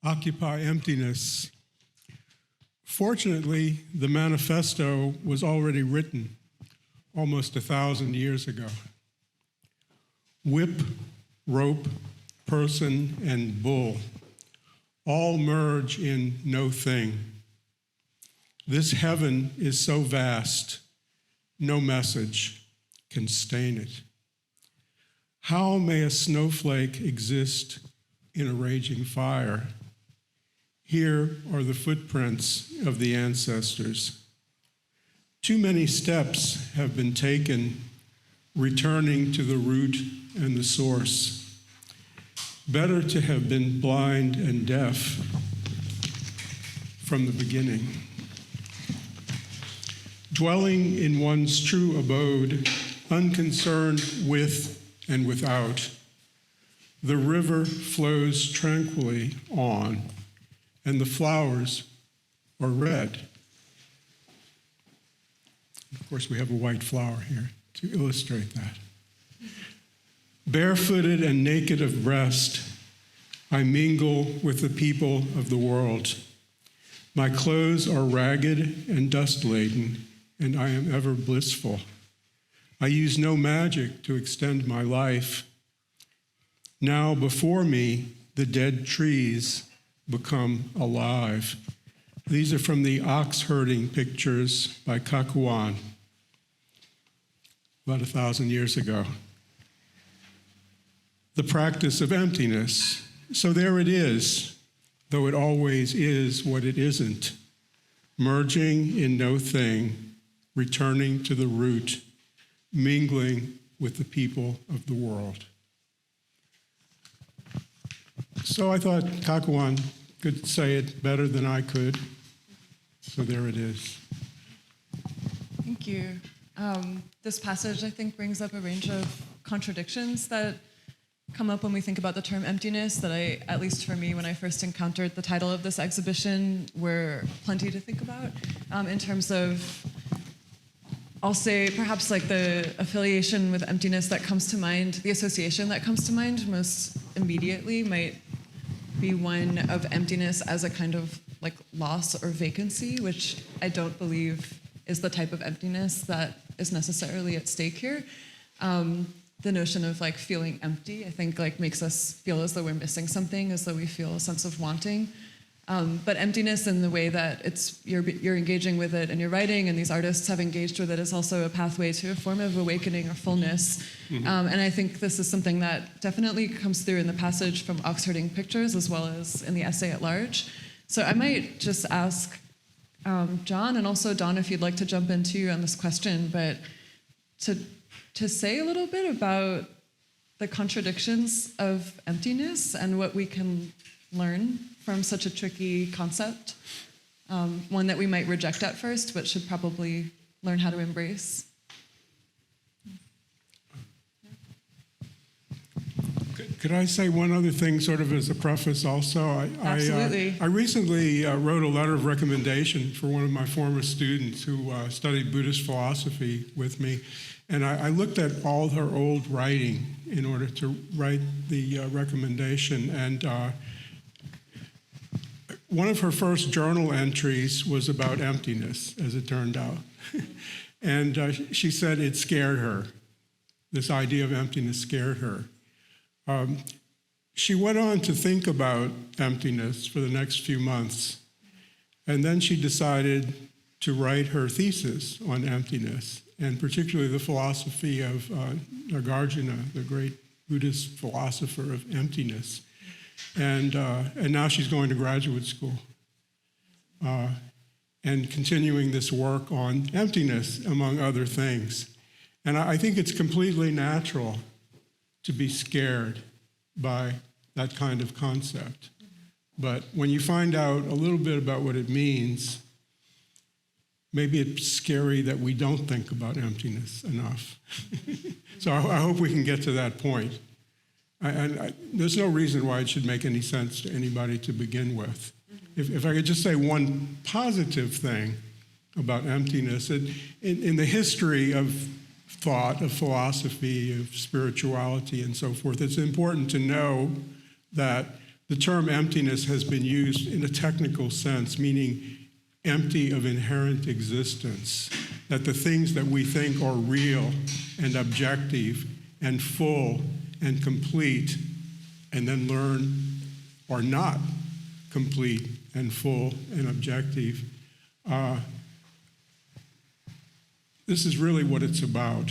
Occupy Emptiness. Fortunately, the manifesto was already written almost 1,000 years ago. Whip, rope, person, and bull all merge in no thing. This heaven is so vast, no message can stain it. How may a snowflake exist in a raging fire? Here are the footprints of the ancestors. Too many steps have been taken, returning to the root and the source. Better to have been blind and deaf from the beginning. Dwelling in one's true abode, unconcerned with and without, the river flows tranquilly on, and the flowers are red. Of course, we have a white flower here to illustrate that. Barefooted and naked of breast, I mingle with the people of the world. My clothes are ragged and dust-laden, and I am ever blissful. I use no magic to extend my life. Now before me, the dead trees become alive. These are from the ox herding pictures by Kakuan, about 1,000 years ago. The practice of emptiness. So there it is, though it always is what it isn't. Merging in no thing, returning to the root, mingling with the people of the world. So I thought Kakuan could say it better than I could. So there it is. Thank you. This passage, I think, brings up a range of contradictions that come up when we think about the term emptiness that at least for me, when I first encountered the title of this exhibition, were plenty to think about in terms of, I'll say perhaps like the affiliation with emptiness that comes to mind, the association that comes to mind most immediately might be one of emptiness as a kind of like loss or vacancy, which I don't believe is the type of emptiness that is necessarily at stake here. The notion of like feeling empty, I think like makes us feel as though we're missing something, as though we feel a sense of wanting. But emptiness in the way that you're engaging with it in your writing, and these artists have engaged with it, is also a pathway to a form of awakening or fullness. Mm-hmm. And I think this is something that definitely comes through in the passage from Ox Herding Pictures as well as in the essay at large. So I might just ask John, and also Dawn, if you'd like to jump in too on this question, but to say a little bit about the contradictions of emptiness and what we can learn from such a tricky concept, one that we might reject at first, but should probably learn how to embrace. Could I say one other thing sort of as a preface also? Absolutely. I recently wrote a letter of recommendation for one of my former students who studied Buddhist philosophy with me. And I looked at all her old writing in order to write the recommendation. And one of her first journal entries was about emptiness, as it turned out. And she said it scared her. This idea of emptiness scared her. She went on to think about emptiness for the next few months. And then she decided to write her thesis on emptiness, and particularly the philosophy of Nagarjuna, the great Buddhist philosopher of emptiness. And now she's going to graduate school and continuing this work on emptiness, among other things. And I think it's completely natural to be scared by that kind of concept. But when you find out a little bit about what it means, maybe it's scary that we don't think about emptiness enough. So I hope we can get to that point. There's no reason why it should make any sense to anybody to begin with. If I could just say one positive thing about emptiness, in the history of thought, of philosophy, of spirituality, and so forth, it's important to know that The term emptiness has been used in a technical sense, meaning empty of inherent existence, that the things that we think are real and objective and full and complete, and then learn are not complete and full and objective. This is really what it's about.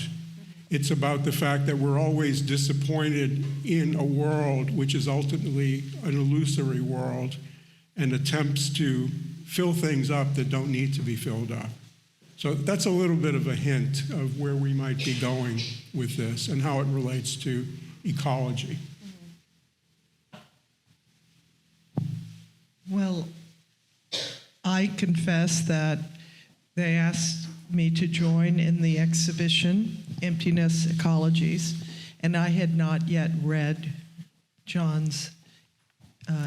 It's about the fact that we're always disappointed in a world which is ultimately an illusory world and attempts to fill things up that don't need to be filled up. So that's a little bit of a hint of where we might be going with this and how it relates to ecology. Well, I confess that they asked me to join in the exhibition, Emptiness Ecologies, and I had not yet read John's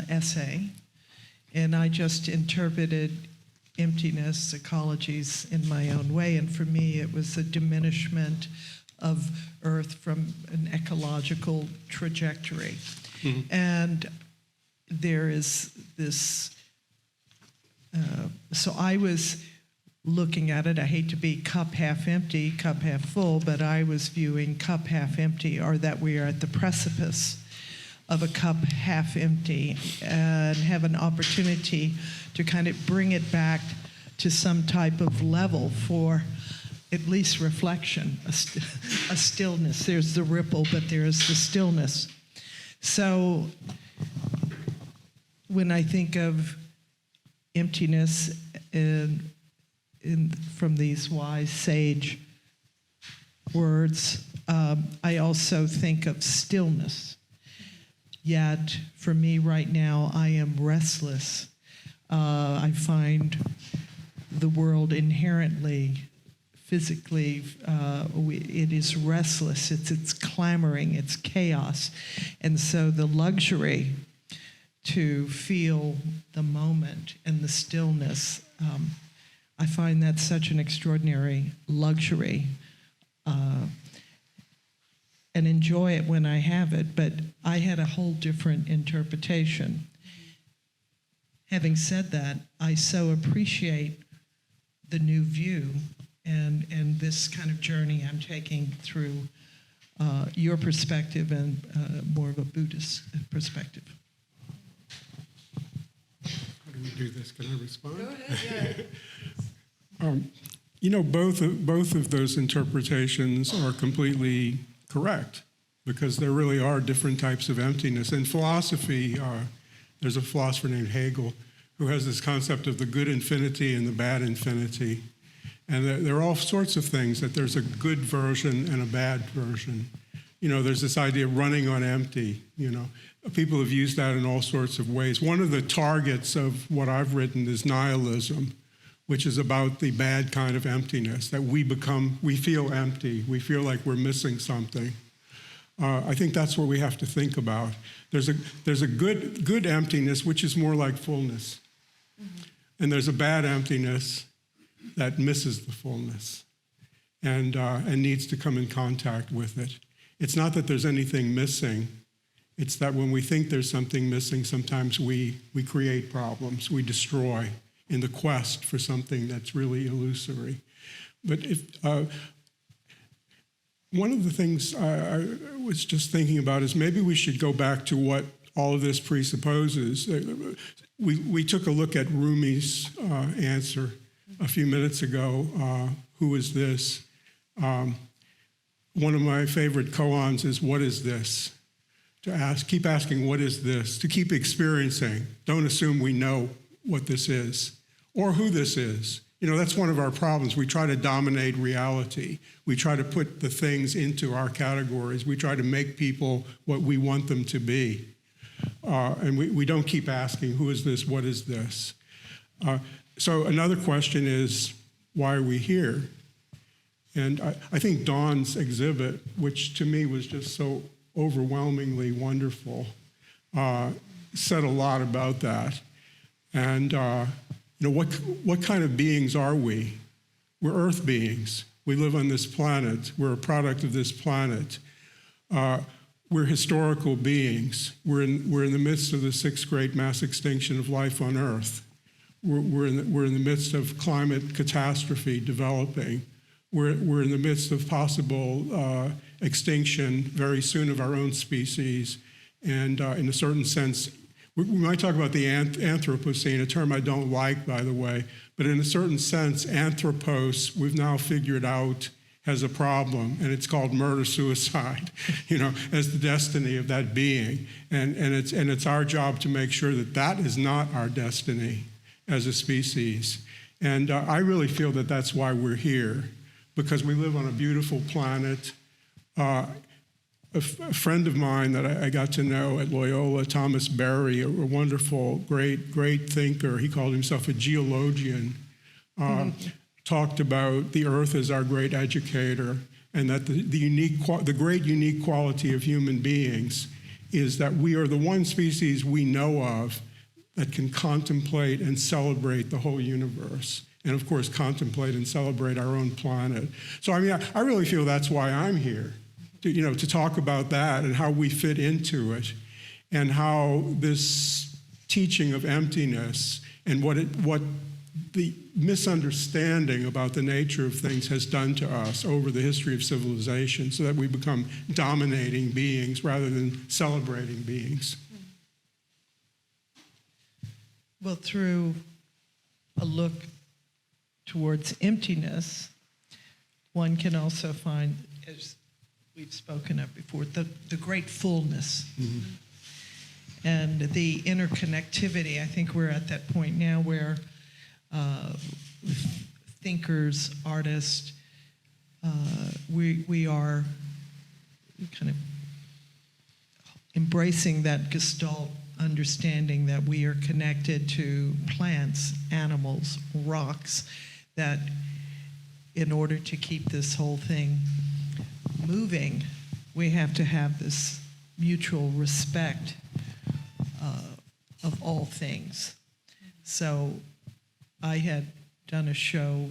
essay, and I just interpreted Emptiness Ecologies in my own way, and for me it was a diminishment of Earth from an ecological trajectory. Mm-hmm. And there is this, so I was looking at it, I hate to be cup half empty, cup half full, but I was viewing cup half empty, or that we are at the precipice of a cup half empty and have an opportunity to kind of bring it back to some type of level for at least reflection, a stillness. There's the ripple, but there's the stillness. So when I think of emptiness from these wise sage words, I also think of stillness. Yet, for me right now, I am restless. I find the world inherently, physically, it is restless. It's clamoring, it's chaos. And so the luxury to feel the moment and the stillness, I find that such an extraordinary luxury, and enjoy it when I have it, but I had a whole different interpretation. Having said that, I so appreciate the new view and this kind of journey I'm taking through your perspective and more of a Buddhist perspective. How do we do this? Can I respond? Go ahead, yeah. Both of those interpretations are completely correct, because there really are different types of emptiness. In philosophy, there's a philosopher named Hegel who has this concept of the good infinity and the bad infinity. And there are all sorts of things, that there's a good version and a bad version. There's this idea of running on empty. People have used that in all sorts of ways. One of the targets of what I've written is nihilism, which is about the bad kind of emptiness, that we feel empty, we feel like we're missing something. I think that's what we have to think about. There's a good emptiness, which is more like fullness. Mm-hmm. And there's a bad emptiness that misses the fullness and needs to come in contact with it. It's not that there's anything missing. It's that when we think there's something missing, sometimes we create problems, we destroy in the quest for something that's really illusory. But one of the things I was just thinking about is maybe we should go back to what all of this presupposes. We took a look at Rumi's answer a few minutes ago. Who is this? One of my favorite koans is, what is this? Keep asking, what is this? To keep experiencing. Don't assume we know what this is or who this is. That's one of our problems. We try to dominate reality. We try to put the things into our categories. We try to make people what we want them to be. And we don't keep asking, who is this? What is this? So another question is, why are we here? And I think Dawn's exhibit, which to me was just so overwhelmingly wonderful, said a lot about that. And what kind of beings are we? We're Earth beings. We live on this planet. We're a product of this planet. we're historical beings. We're in the midst of the 6th great mass extinction of life on Earth. We're in the midst of climate catastrophe developing. We're in the midst of possible extinction very soon of our own species. And in a certain sense, we might talk about the Anthropocene, a term I don't like, by the way, but in a certain sense, anthropos, we've now figured out, has a problem, and it's called murder-suicide, as the destiny of that being. And it's our job to make sure that that is not our destiny as a species. And I really feel that that's why we're here, because we live on a beautiful planet. A friend of mine that I got to know at Loyola, Thomas Berry, a wonderful, great thinker, he called himself a geologian, talked about the Earth as our great educator, and that the great unique quality of human beings is that we are the one species we know of that can contemplate and celebrate the whole universe, and of course contemplate and celebrate our own planet. So I really feel that's why I'm here. To talk about that and how we fit into it, and how this teaching of emptiness and what the misunderstanding about the nature of things has done to us over the history of civilization, so that we become dominating beings rather than celebrating beings. Well, through a look towards emptiness, one can also find, as we've spoken of before, the great fullness. Mm-hmm. And the interconnectivity. I think we're at that point now where thinkers, artists, we are kind of embracing that Gestalt understanding that we are connected to plants, animals, rocks, that in order to keep this whole thing moving, we have to have this mutual respect of all things. So I had done a show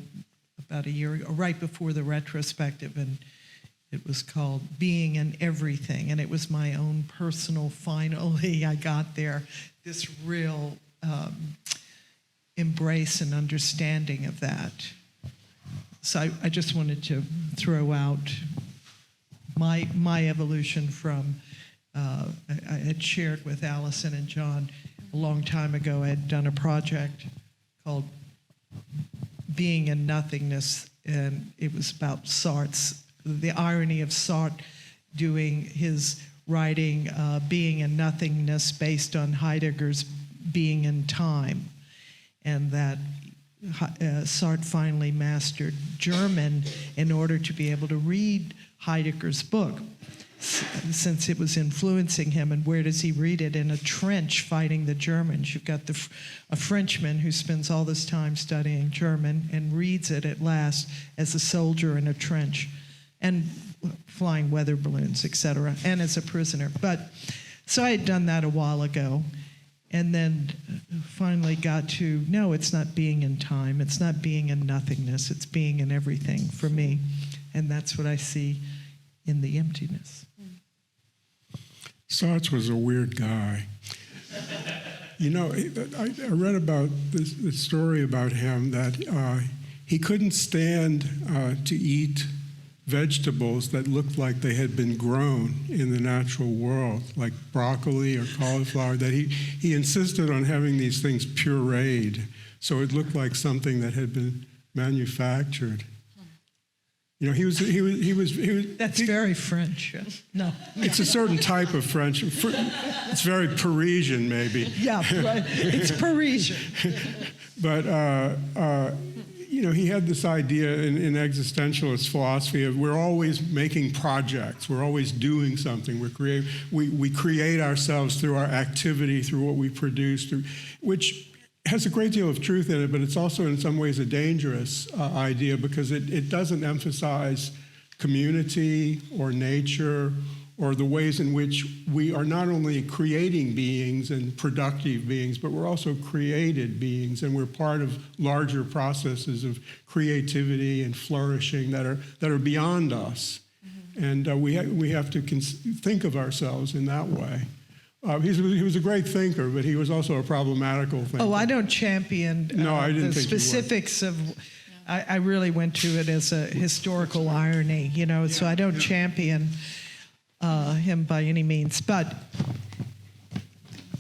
about a year ago, right before the retrospective, and it was called Being in Everything, and it was my own personal, finally, I got there, this real embrace and understanding of that. So I just wanted to throw out my evolution from, I had shared with Allison and John a long time ago. I had done a project called Being in Nothingness, and it was about Sartre's, the irony of Sartre doing his writing Being in Nothingness based on Heidegger's Being in Time, and that Sartre finally mastered German in order to be able to read Heidegger's book, since it was influencing him. And where does he read it? In a trench fighting the Germans. You've got a Frenchman who spends all this time studying German and reads it at last as a soldier in a trench and flying weather balloons, etc., and as a prisoner. But so I had done that a while ago, and then finally got to, no, it's not being in time, it's not being in nothingness, it's being in everything for me. And that's what I see in the emptiness. Sartre was a weird guy. I read about this story about him that he couldn't stand to eat vegetables that looked like they had been grown in the natural world, like broccoli or cauliflower, that he insisted on having these things pureed so it looked like something that had been manufactured. He was. That's very French. No. It's a certain type of French. It's very Parisian, maybe. Yeah, right. It's Parisian. But, he had this idea in existentialist philosophy of we're always making projects. We're always doing something. We create ourselves through our activity, through what we produce, which has a great deal of truth in it, but it's also in some ways a dangerous idea, because it doesn't emphasize community or nature or the ways in which we are not only creating beings and productive beings, but we're also created beings, and we're part of larger processes of creativity and flourishing that are beyond us. Mm-hmm. And we have to think of ourselves in that way. He was a great thinker, but he was also a problematical thinker. Oh, I don't champion No, I didn't the think you would. specifics of. I really went to it as a historical irony, so I don't champion him by any means. But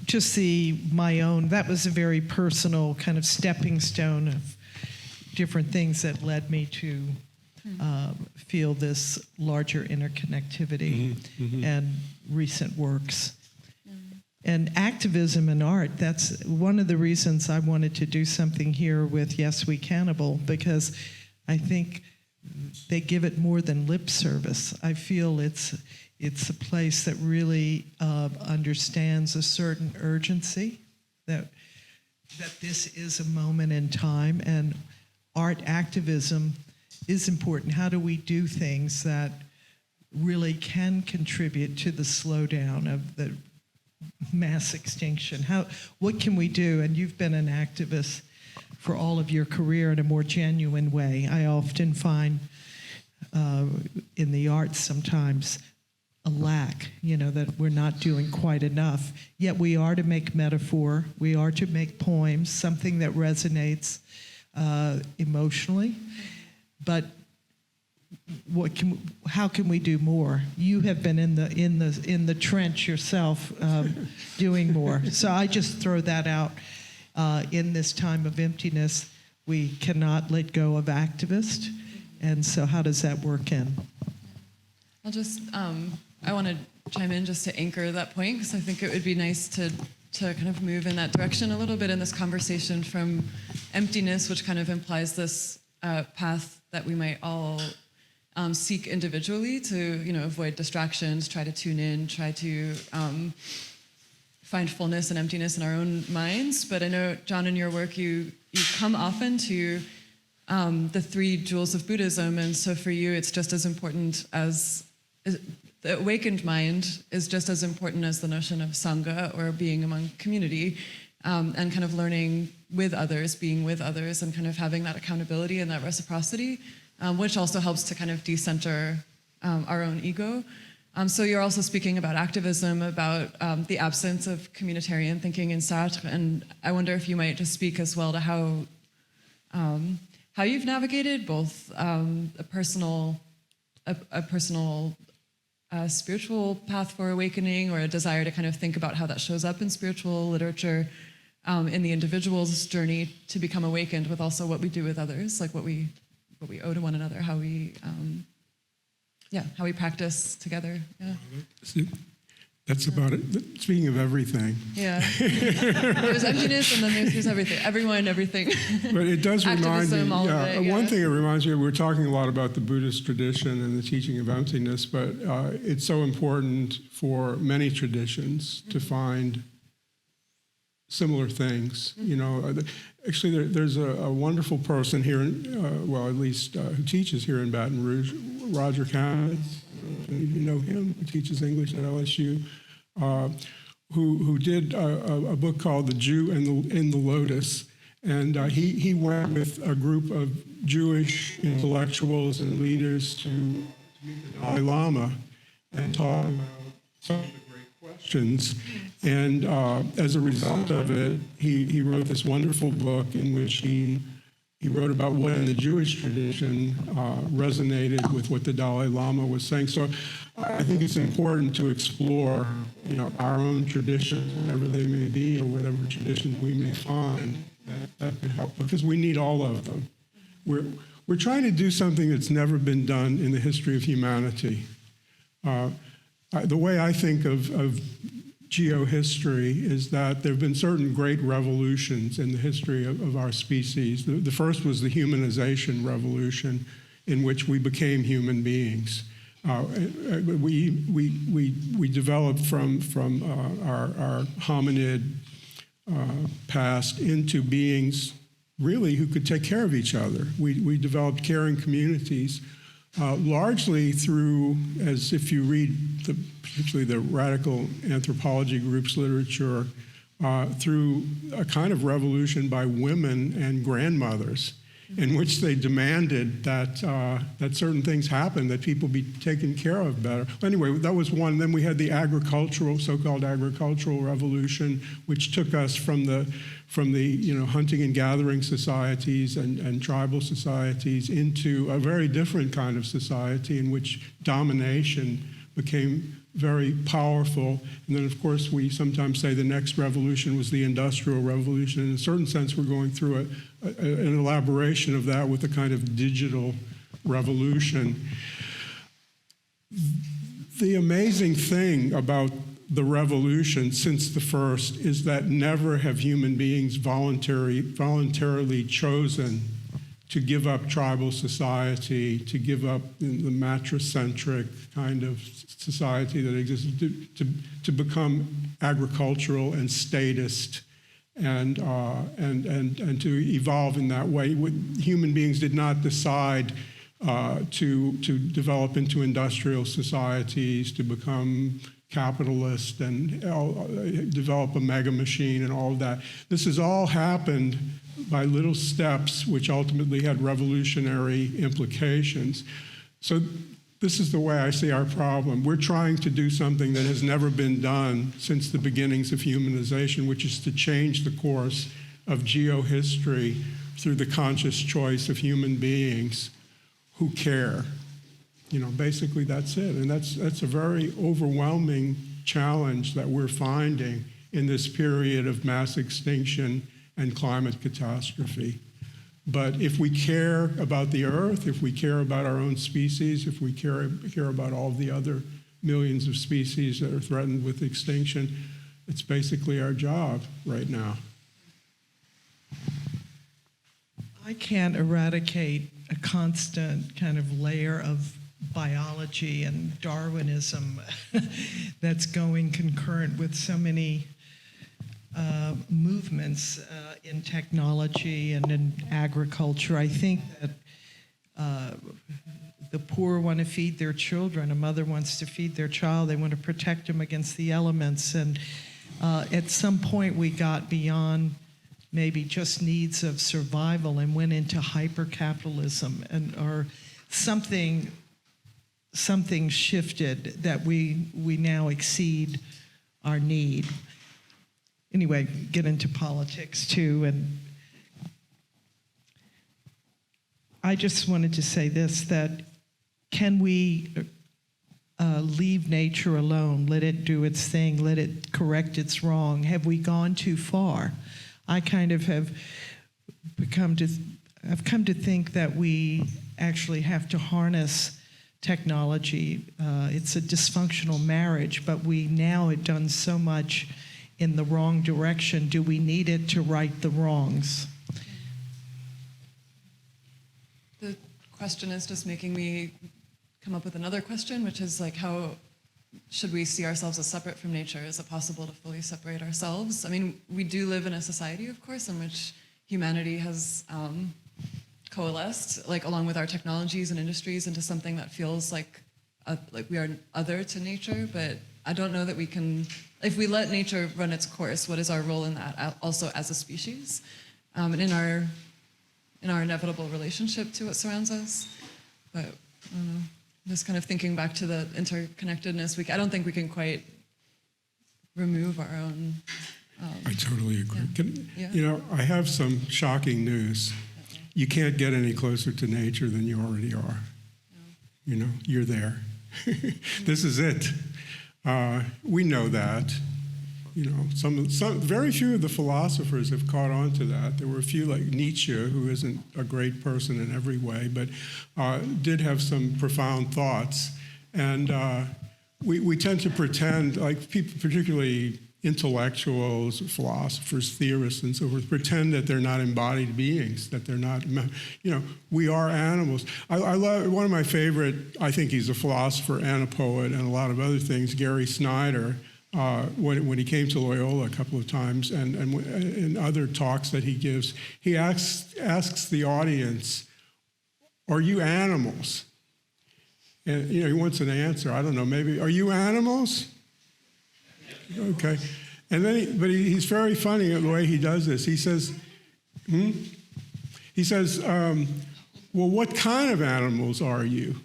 just that was a very personal kind of stepping stone of different things that led me to feel this larger interconnectivity and recent works. And activism and art, that's one of the reasons I wanted to do something here with Yes We Cannibal, because I think they give it more than lip service. I feel it's a place that really understands a certain urgency, that this is a moment in time, and art activism is important. How do we do things that really can contribute to the slowdown of the mass extinction? What can we do? And you've been an activist for all of your career in a more genuine way. I often find in the arts sometimes a lack, that we're not doing quite enough. Yet we are to make metaphor, we are to make poems, something that resonates emotionally. But how can we do more? You have been in the trench yourself, doing more. So I just throw that out. In this time of emptiness, we cannot let go of activists, and so how does that work in? I'll just I want to chime in just to anchor that point, because I think it would be nice to kind of move in that direction a little bit in this conversation from emptiness, which kind of implies this path that we might all seek individually to, avoid distractions, try to tune in, try to find fullness and emptiness in our own minds. But I know, John, in your work, you come often to the three jewels of Buddhism, and so for you, it's just as important as the awakened mind is just as important as the notion of sangha, or being among community, and kind of learning with others, being with others, and kind of having that accountability and that reciprocity, which also helps to kind of decenter our own ego. So you're also speaking about activism, about the absence of communitarian thinking in Sartre, and I wonder if you might just speak as well to how you've navigated both a personal spiritual path for awakening, or a desire to kind of think about how that shows up in spiritual literature, in the individual's journey to become awakened, with also what we do with others, like what we owe to one another, how we practice together. Yeah. That's about it. Speaking of everything. Yeah. There's emptiness, and then there's everything. Everyone, everything. But it does remind me, all of it, one thing it reminds me of, we're talking a lot about the Buddhist tradition and the teaching of emptiness, but it's so important for many traditions to find similar things. Actually, there's a wonderful person here, who teaches here in Baton Rouge, Roger Kamitz. You know him, who teaches English at LSU, who did a book called The Jew in the Lotus. And he went with a group of Jewish intellectuals and leaders to meet the Dalai Lama and talk about some of the great questions. And as a result of it, he wrote this wonderful book in which he wrote about what in the Jewish tradition resonated with what the Dalai Lama was saying. So I think it's important to explore, our own traditions, whatever they may be, or whatever traditions we may find that could help, because we need all of them. We're trying to do something that's never been done in the history of humanity. The way I think of geohistory is that there have been certain great revolutions in the history of our species. The first was the humanization revolution, in which we became human beings. We developed from our hominid past into beings really who could take care of each other. We developed caring communities. Largely through, as if you read particularly the radical anthropology group's literature, through a kind of revolution by women and grandmothers in which they demanded that that certain things happen, that people be taken care of better. Anyway, that was one. Then we had the so-called agricultural revolution, which took us from the hunting and gathering societies and tribal societies into a very different kind of society in which domination became very powerful. And then, of course, we sometimes say the next revolution was the Industrial Revolution. In a certain sense, we're going through an elaboration of that with a kind of digital revolution. The amazing thing about the revolution since the first is that never have human beings voluntarily chosen to give up tribal society, to give up the mattress-centric kind of society that existed, to become agricultural and statist, and to evolve in that way. Human beings did not decide to develop into industrial societies, to become capitalist and develop a mega machine and all of that. This has all happened by little steps which ultimately had revolutionary implications. So this is the way I see our problem. We're trying to do something that has never been done since the beginnings of humanization, which is to change the course of geohistory through the conscious choice of human beings who care. Basically that's it. And that's a very overwhelming challenge that we're finding in this period of mass extinction and climate catastrophe. But if we care about the Earth, if we care about our own species, if we care about all the other millions of species that are threatened with extinction, it's basically our job right now. I can't eradicate a constant kind of layer of biology and Darwinism that's going concurrent with so many movements in technology and in agriculture. I think that the poor want to feed their children. A mother wants to feed their child. They want to protect them against the elements. And at some point, we got beyond maybe just needs of survival and went into hyper-capitalism, or something shifted that we now exceed our need. Anyway, get into politics too, and I just wanted to say this, that can we leave nature alone, let it do its thing, let it correct its wrong? Have we gone too far? I kind of have come to think that we actually have to harness technology. It's a dysfunctional marriage, but we now have done so much in the wrong direction. Do we need it to right the wrongs? The question is just making me come up with another question, which is like, how should we see ourselves as separate from nature? Is it possible to fully separate ourselves? I mean, we do live in a society, of course, in which humanity has coalesced, like along with our technologies and industries, into something that feels like we are other to nature. But I don't know that we can, if we let nature run its course, what is our role in that also as a species, and in our inevitable relationship to what surrounds us? But I don't know. Just kind of thinking back to the interconnectedness, I don't think we can quite remove our own. I totally agree. Yeah. I have some shocking news. You can't get any closer to nature than you already are. No. You're there. This is it. We know that. Some very few of the philosophers have caught on to that. There were a few, like Nietzsche, who isn't a great person in every way, but did have some profound thoughts. And we tend to pretend, like people, particularly intellectuals, philosophers, theorists, and so forth, pretend that they're not embodied beings, that they're not, we are animals. I love, one of my favorite, I think he's a philosopher and a poet and a lot of other things, Gary Snyder, when he came to Loyola a couple of times and in other talks that he gives, he asks the audience, are you animals? And he wants an answer. I don't know, maybe, are you animals? Okay. And then, he's very funny in the way he does this. He says, He says, well, what kind of animals are you?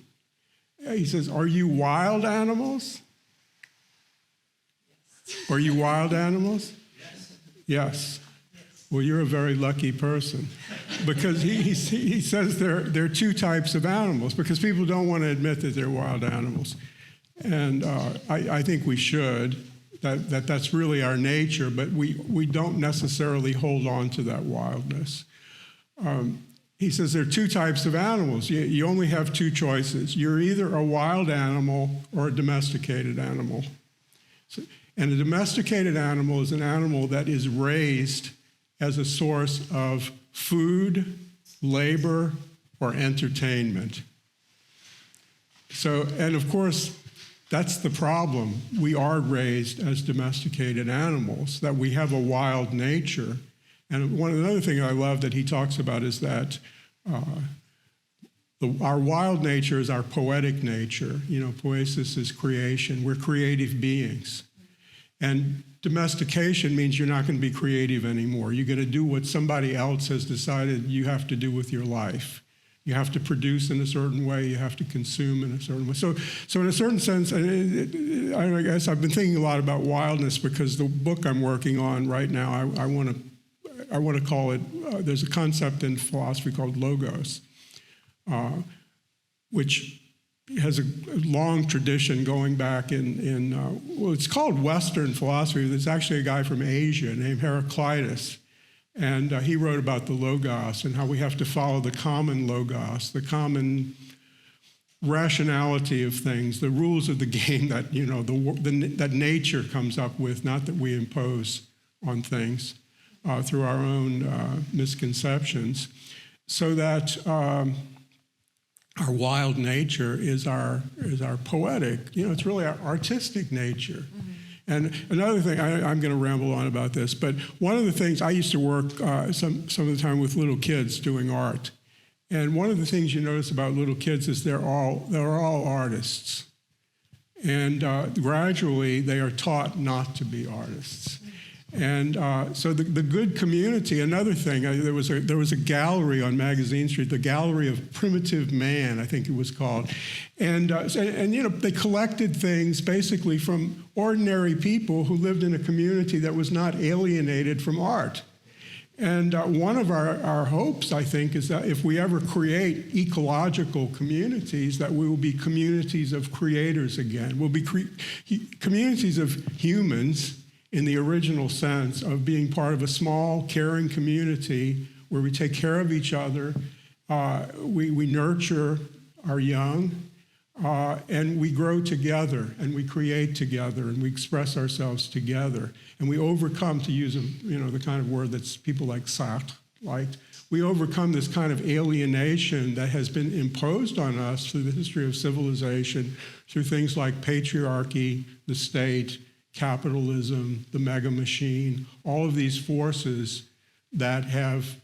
He says, are you wild animals? Yes. Are you wild animals? Yes. Yes. Well, you're a very lucky person, because he says there are two types of animals, because people don't want to admit that they're wild animals. And I think we should, that's really our nature, but we don't necessarily hold on to that wildness. He says there are two types of animals. You only have two choices. You're either a wild animal or a domesticated animal. And a domesticated animal is an animal that is raised as a source of food, labor, or entertainment. So, and of course, that's the problem. We are raised as domesticated animals, that we have a wild nature. And another thing I love that he talks about is that our wild nature is our poetic nature. Poesis is creation. We're creative beings. And domestication means you're not going to be creative anymore. You're going to do what somebody else has decided you have to do with your life. You have to produce in a certain way. You have to consume in a certain way. So in a certain sense, I guess I've been thinking a lot about wildness, because the book I'm working on right now, I want to call it, there's a concept in philosophy called logos, which has a long tradition going back well, it's called Western philosophy. There's actually a guy from Asia named Heraclitus, and he wrote about the logos and how we have to follow the common logos, the common rationality of things, the rules of the game that that nature comes up with, not that we impose on things through our own misconceptions, so that our wild nature is our poetic. It's really our artistic nature. Mm-hmm. And another thing, I'm going to ramble on about this, but one of the things, I used to work some of the time with little kids doing art. And one of the things you notice about little kids is they're all artists. And gradually they are taught not to be artists. And so the good community, another thing, there was a gallery on Magazine Street, the Gallery of Primitive Man, I think it was called. And they collected things basically from ordinary people who lived in a community that was not alienated from art. And one of our hopes, I think, is that if we ever create ecological communities, that we will be communities of creators again. We'll be communities of humans in the original sense of being part of a small, caring community where we take care of each other, we nurture our young, and we grow together, and we create together, and we express ourselves together, and we overcome, to use the kind of word that people like Sartre liked, we overcome this kind of alienation that has been imposed on us through the history of civilization, through things like patriarchy, the state, capitalism, the mega machine, all of these forces that have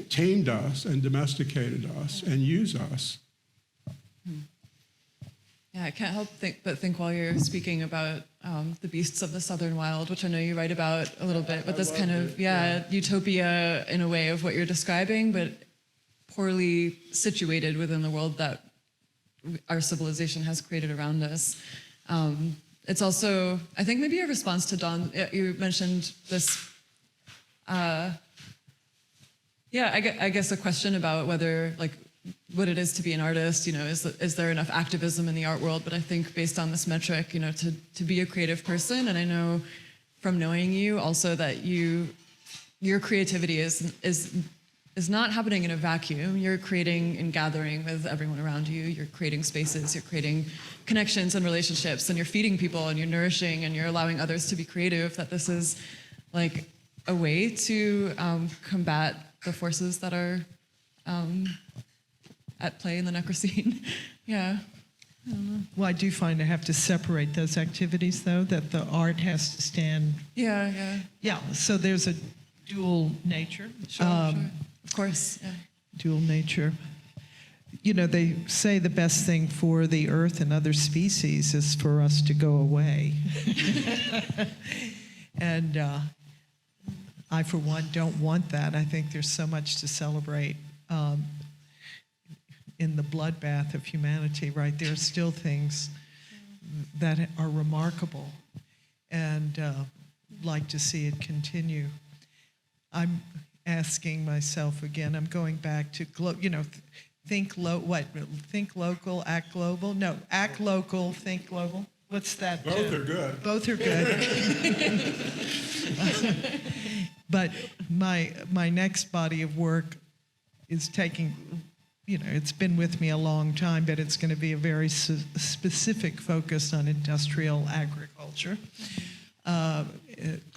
tamed us and domesticated us and use us. Yeah, I can't help but think while you're speaking about the beasts of the southern wild, which I know you write about a little bit, but this kind of, utopia in a way of what you're describing, but poorly situated within the world that our civilization has created around us. It's also, I think, maybe a response to Don. You mentioned this, I guess a question about whether, like, what it is to be an artist, is there enough activism in the art world? But I think based on this metric, to be a creative person, and I know from knowing you also that your creativity is not happening in a vacuum. You're creating and gathering with everyone around you. You're creating spaces, you're creating connections and relationships, and you're feeding people, and you're nourishing, and you're allowing others to be creative, that this is like a way to combat the forces that are at play in the Necrocene. Yeah. I don't know. Well, I do find I have to separate those activities, though, that the art has to stand. Yeah. Yeah, so there's a dual nature. Sure. Of course, yeah. Dual nature. They say the best thing for the earth and other species is for us to go away. And I, for one, don't want that. I think there's so much to celebrate in the bloodbath of humanity, right? There are still things that are remarkable, and like to see it continue. I'm asking myself again, I'm going back to, think local, act global? No, act local, think global. What's that? Both are good. Both are good. But my next body of work is taking, it's been with me a long time, but it's going to be a very specific focus on industrial agriculture.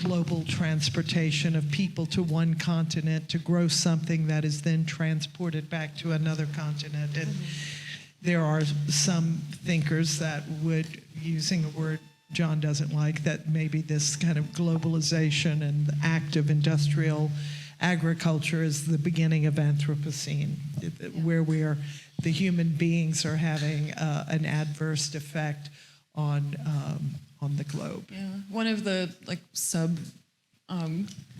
Global transportation of people to one continent to grow something that is then transported back to another continent. And there are some thinkers that would, using a word John doesn't like, that maybe this kind of globalization and the act of industrial agriculture is the beginning of Anthropocene, where the human beings are having an adverse effect on the globe. Yeah, one of the sub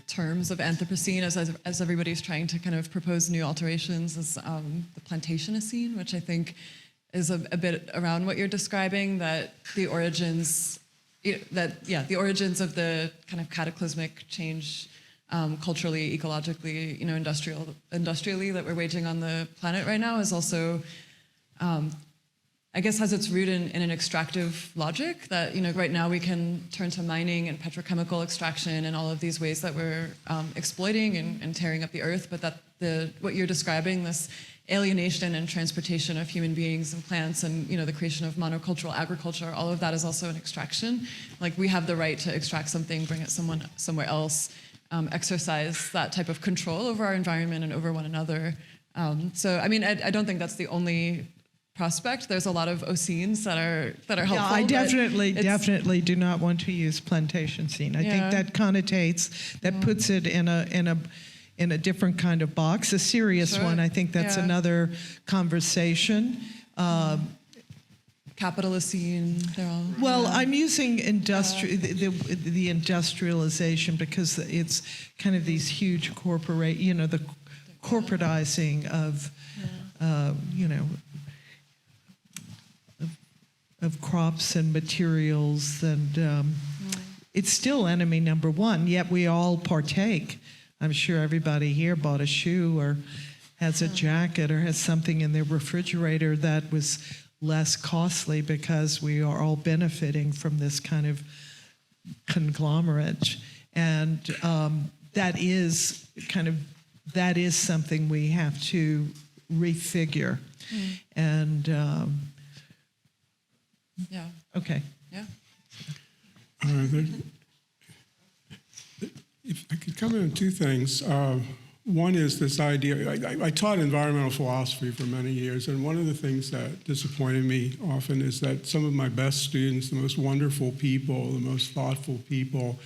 terms of Anthropocene, as everybody's trying to kind of propose new alterations, is the Plantationocene, which I think is a bit around what you're describing. That the origins, the origins of the kind of cataclysmic change, culturally, ecologically, industrially that we're waging on the planet right now is also. I guess has its root in an extractive logic that, right now we can turn to mining and petrochemical extraction and all of these ways that we're exploiting and tearing up the earth, but that what you're describing, this alienation and transportation of human beings and plants and, the creation of monocultural agriculture, all of that is also an extraction. Like, we have the right to extract something, bring it somewhere else, exercise that type of control over our environment and over one another. So, I don't think that's the only prospect. There's a lot of ocenes that are helpful. Yeah, I definitely do not want to use plantation scene. I think that connotates, that puts it in a different kind of box, a serious one. I think that's another conversation. Capitalocene, they're all. Well, I'm using the industrialization because it's kind of these huge the corporatizing of, of crops and materials, and it's still enemy number one, yet we all partake. I'm sure everybody here bought a shoe or has a jacket or has something in their refrigerator that was less costly because we are all benefiting from this kind of conglomerate. And that is something we have to refigure. And yeah. Okay. Yeah. If I could come in on two things. One is this idea, I taught environmental philosophy for many years, and one of the things that disappointed me often is that some of my best students, the most wonderful people, the most thoughtful people,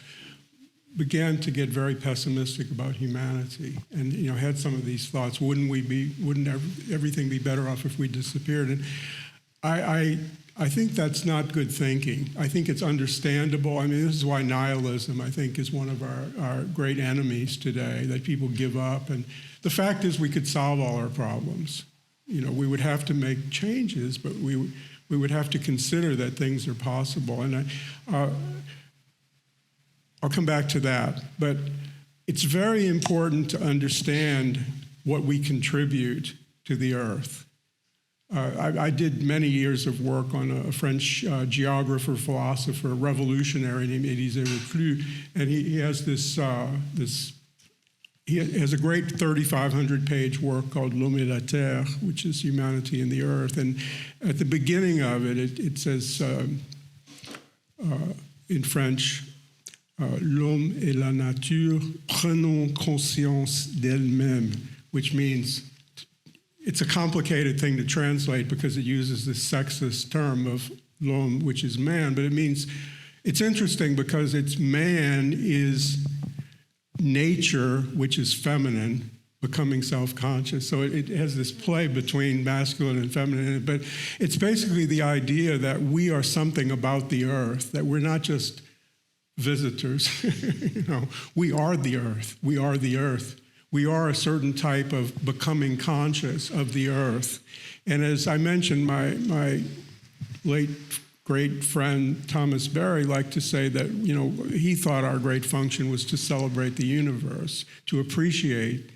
began to get very pessimistic about humanity, and had some of these thoughts: wouldn't everything be better off if we disappeared? And I think that's not good thinking. I think it's understandable. This is why nihilism, I think, is one of our great enemies today, that people give up. And the fact is, we could solve all our problems. We would have to make changes, but we would have to consider that things are possible. And I'll come back to that. But it's very important to understand what we contribute to the earth. I did many years of work on a French geographer, philosopher, revolutionary named Élisée Reclus, and he has he has a great 3,500-page work called L'Homme et la Terre, which is humanity and the earth. And at the beginning of it says in French, L'homme et la nature prenons conscience d'elle-même, which means, it's a complicated thing to translate because it uses this sexist term of l'homme, which is man, but it means, it's interesting because it's man is nature, which is feminine, becoming self-conscious. So it has this play between masculine and feminine, but it's basically the idea that we are something about the earth, that we're not just visitors. We are the earth. We are the earth. we are a certain type of becoming conscious of the earth. And as I mentioned, my late great friend Thomas Berry liked to say that, he thought our great function was to celebrate the universe, to appreciate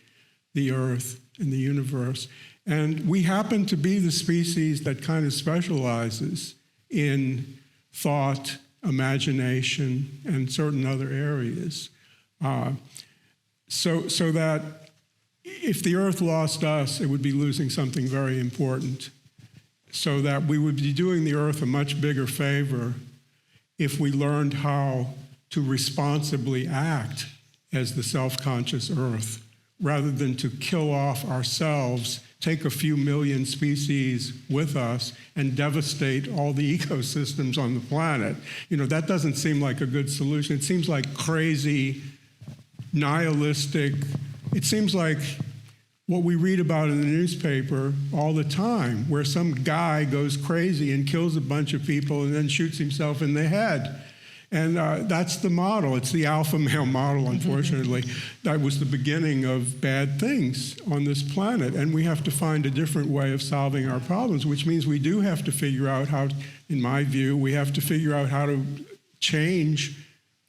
the earth and the universe. And we happen to be the species that kind of specializes in thought, imagination, and certain other areas. So that if the earth lost us, it would be losing something very important. So that we would be doing the earth a much bigger favor if we learned how to responsibly act as the self-conscious earth, rather than to kill off ourselves, take a few million species with us, and devastate all the ecosystems on the planet. That doesn't seem like a good solution. It seems like crazy, nihilistic. It seems like what we read about in the newspaper all the time, where some guy goes crazy and kills a bunch of people and then shoots himself in the head. And that's the model. It's the alpha male model, unfortunately. That was the beginning of bad things on this planet. And we have to find a different way of solving our problems, which means we do have to figure out how, in my view, we have to figure out how to change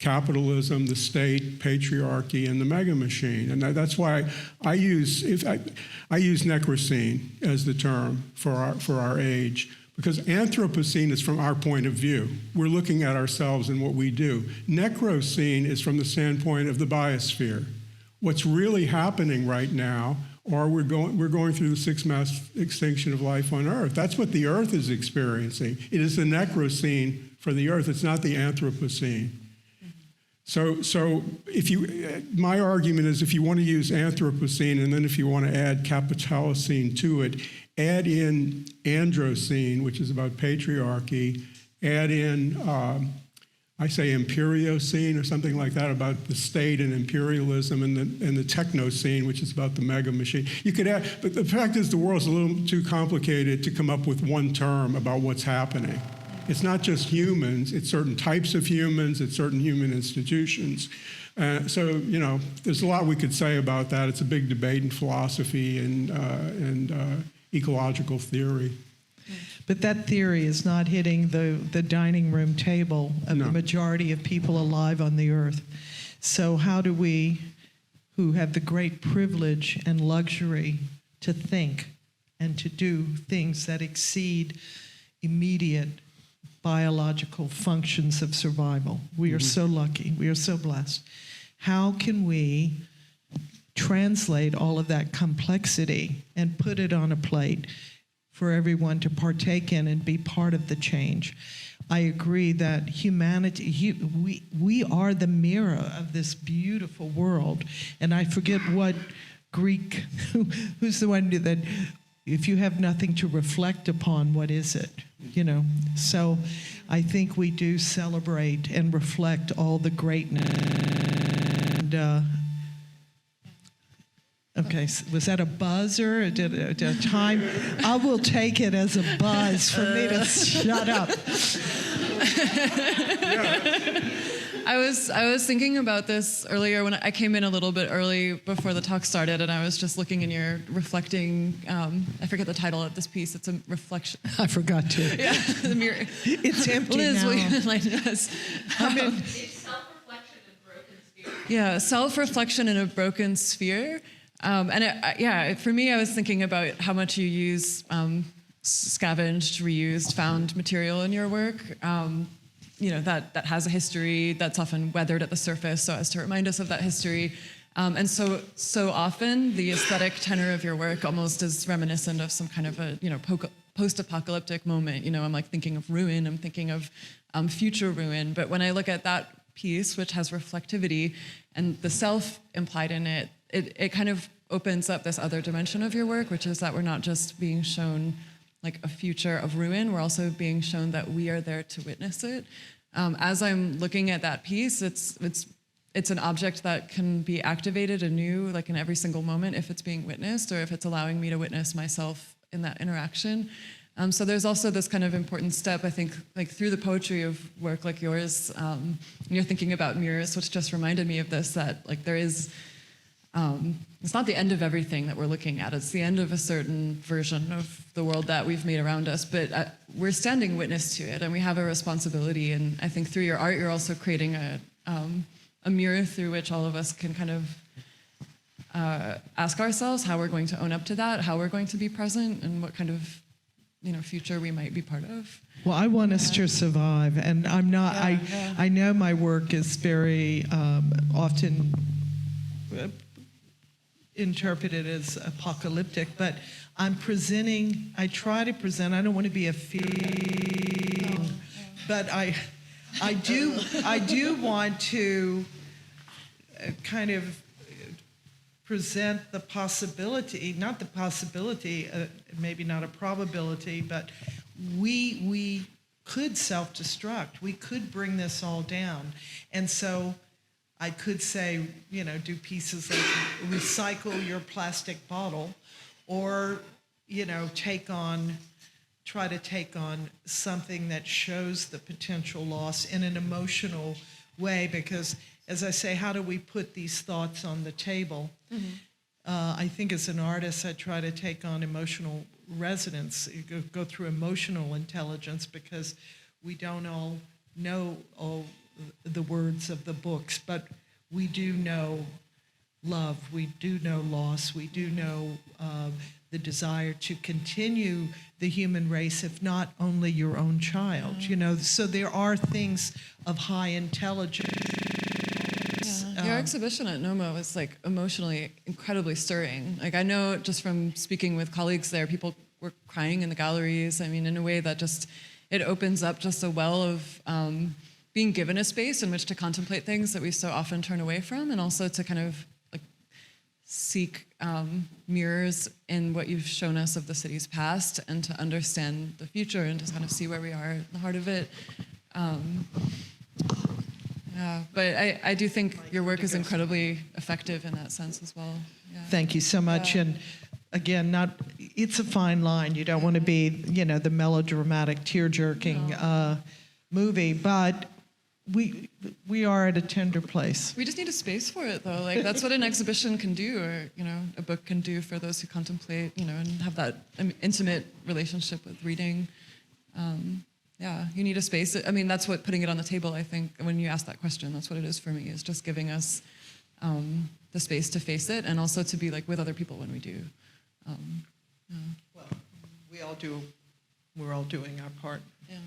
capitalism, the state, patriarchy, and the mega machine. And that's why I use Necrocene as the term for our age, because Anthropocene is from our point of view. We're looking at ourselves and what we do. Necrocene is from the standpoint of the biosphere. What's really happening right now, or we're going through the sixth mass extinction of life on Earth. That's what the Earth is experiencing. It is the Necrocene for the Earth. It's not the Anthropocene. So my argument is, if you want to use Anthropocene, and then if you want to add Capitalocene to it, add in Androcene, which is about patriarchy, add in, I say Imperiocene or something like that, about the state and imperialism, and the Technocene, which is about the mega machine. You could add, but the fact is the world's a little too complicated to come up with one term about what's happening. It's not just humans, it's certain types of humans, it's certain human institutions. So, there's a lot we could say about that. It's a big debate in philosophy and ecological theory. But that theory is not hitting the dining room table of the majority of people alive on the earth. So how do we, who have the great privilege and luxury to think and to do things that exceed immediate biological functions of survival. We are so lucky. We are so blessed. How can we translate all of that complexity and put it on a plate for everyone to partake in and be part of the change? I agree that humanity, we are the mirror of this beautiful world. And I forget what Greek, who's the one that, if you have nothing to reflect upon, what is it? So I think we do celebrate and reflect all the greatness. And okay, was that a buzzer? Did a time? I will take it as a buzz for me to shut up. I was thinking about this earlier when I came in a little bit early before the talk started, and I was just looking in your reflecting. I forget the title of this piece. It's a reflection. I forgot to. Yeah, the mirror. It's empty Liz, now. will you enlighten us? It's self-reflection in a broken sphere. Yeah, self-reflection in a broken sphere. For me, I was thinking about how much you use scavenged, reused, found material in your work. That has a history that's often weathered at the surface so as to remind us of that history. And so often the aesthetic tenor of your work almost is reminiscent of some kind of a, post-apocalyptic moment. I'm like thinking of ruin, I'm thinking of future ruin. But when I look at that piece, which has reflectivity and the self implied in it, it kind of opens up this other dimension of your work, which is that we're not just being shown like a future of ruin, we're also being shown that we are there to witness it. As I'm looking at that piece, it's an object that can be activated anew, like in every single moment, if it's being witnessed or if it's allowing me to witness myself in that interaction. So there's also this kind of important step, I think, like through the poetry of work like yours, you're thinking about mirrors, which just reminded me of this, that like there is it's not the end of everything that we're looking at. It's the end of a certain version of the world that we've made around us, but we're standing witness to it, and we have a responsibility. And I think through your art, you're also creating a mirror through which all of us can kind of ask ourselves how we're going to own up to that, how we're going to be present, and what kind of future we might be part of. Well, I want us to survive, and I'm not. I know my work is very often interpreted as apocalyptic, but I'm presenting. I try to present. I don't want to be a fiend, but I do want to kind of present the possibility, not the possibility, maybe not a probability, but we could self-destruct. We could bring this all down. And so I could say, do pieces like recycle your plastic bottle, or, try to take on something that shows the potential loss in an emotional way, because as I say, how do we put these thoughts on the table? Mm-hmm. I think as an artist, I try to take on emotional resonance, go through emotional intelligence, because we don't all know all the words of the books, but we do know love, we do know loss, we do know the desire to continue the human race, if not only your own child, So there are things of high intelligence. Yeah. Your exhibition at NOMA was emotionally incredibly stirring. I know just from speaking with colleagues there, people were crying in the galleries. I mean, in a way that it opens up just a well of being given a space in which to contemplate things that we so often turn away from, and also to kind of seek mirrors in what you've shown us of the city's past, and to understand the future, and to kind of see where we are at the heart of it. Yeah, but I do think your work is incredibly effective in that sense as well. Yeah. Thank you so much. And again, it's a fine line. You don't want to be, the melodramatic, tear-jerking movie, but we are at a tender place. We just need a space for it, though. That's what an exhibition can do, or a book can do for those who contemplate, and have that intimate relationship with reading. Yeah, you need a space. I mean, that's what putting it on the table, I think, when you ask that question, that's what it is for me, is just giving us the space to face it, and also to be with other people when we do. Yeah. Well, we all do. We're all doing our part. Yeah.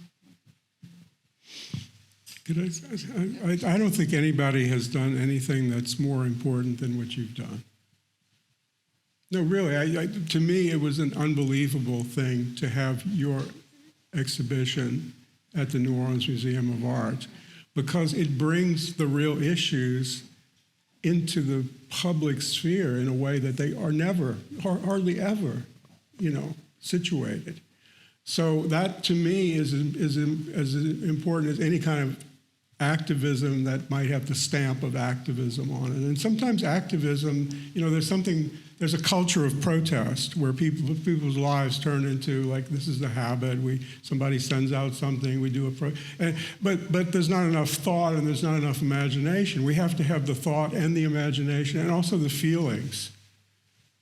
I don't think anybody has done anything that's more important than what you've done. No, really, to me, it was an unbelievable thing to have your exhibition at the New Orleans Museum of Art, because it brings the real issues into the public sphere in a way that they are never, hardly ever, situated. So that, to me, is as important as any kind of activism that might have the stamp of activism on it. And sometimes activism, there's a culture of protest where people's lives turn into this is the habit. Somebody sends out something, we do but there's not enough thought and there's not enough imagination. We have to have the thought and the imagination and also the feelings,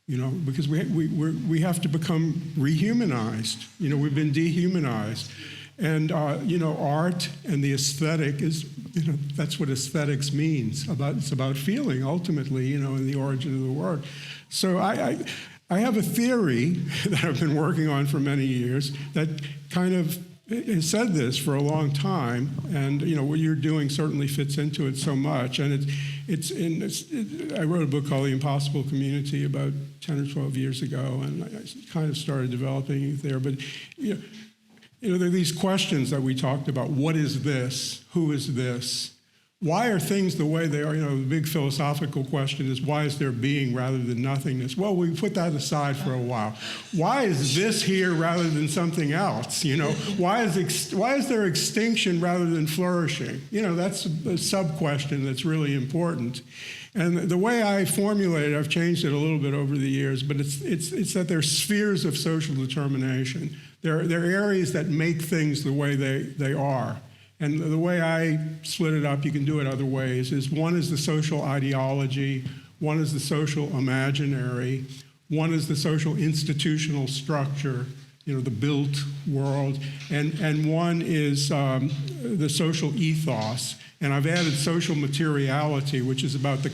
because we have to become rehumanized. We've been dehumanized. And, art and the aesthetic is, that's what aesthetics means. It's about feeling, ultimately, in the origin of the word. So I have a theory that I've been working on for many years that kind of has said this for a long time, and what you're doing certainly fits into it so much. And I wrote a book called The Impossible Community about 10 or 12 years ago, and I kind of started developing it there. But there are these questions that we talked about. What is this? Who is this? Why are things the way they are? The big philosophical question is, why is there being rather than nothingness? Well, we put that aside for a while. Why is this here rather than something else? Why is there extinction rather than flourishing? That's a sub-question that's really important. And the way I formulate it, I've changed it a little bit over the years, but it's that there's spheres of social determination. There are areas that make things the way they are. And the way I split it up, you can do it other ways, is one is the social ideology, one is the social imaginary, one is the social institutional structure, the built world, and one is the social ethos. And I've added social materiality, which is about the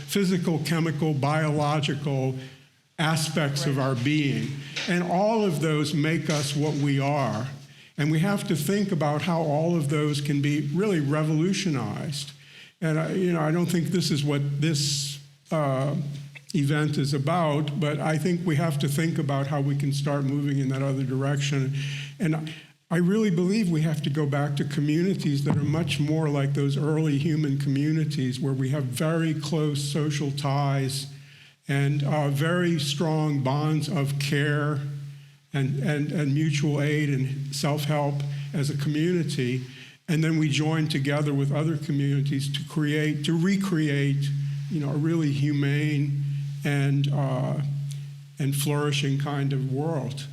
physical, chemical, biological aspects of our being. And all of those make us what we are. And we have to think about how all of those can be really revolutionized. And I don't think this is what this event is about, but I think we have to think about how we can start moving in that other direction. And I really believe we have to go back to communities that are much more like those early human communities where we have very close social ties and very strong bonds of care and mutual aid and self-help as a community. And then we join together with other communities to recreate, a really humane and flourishing kind of world.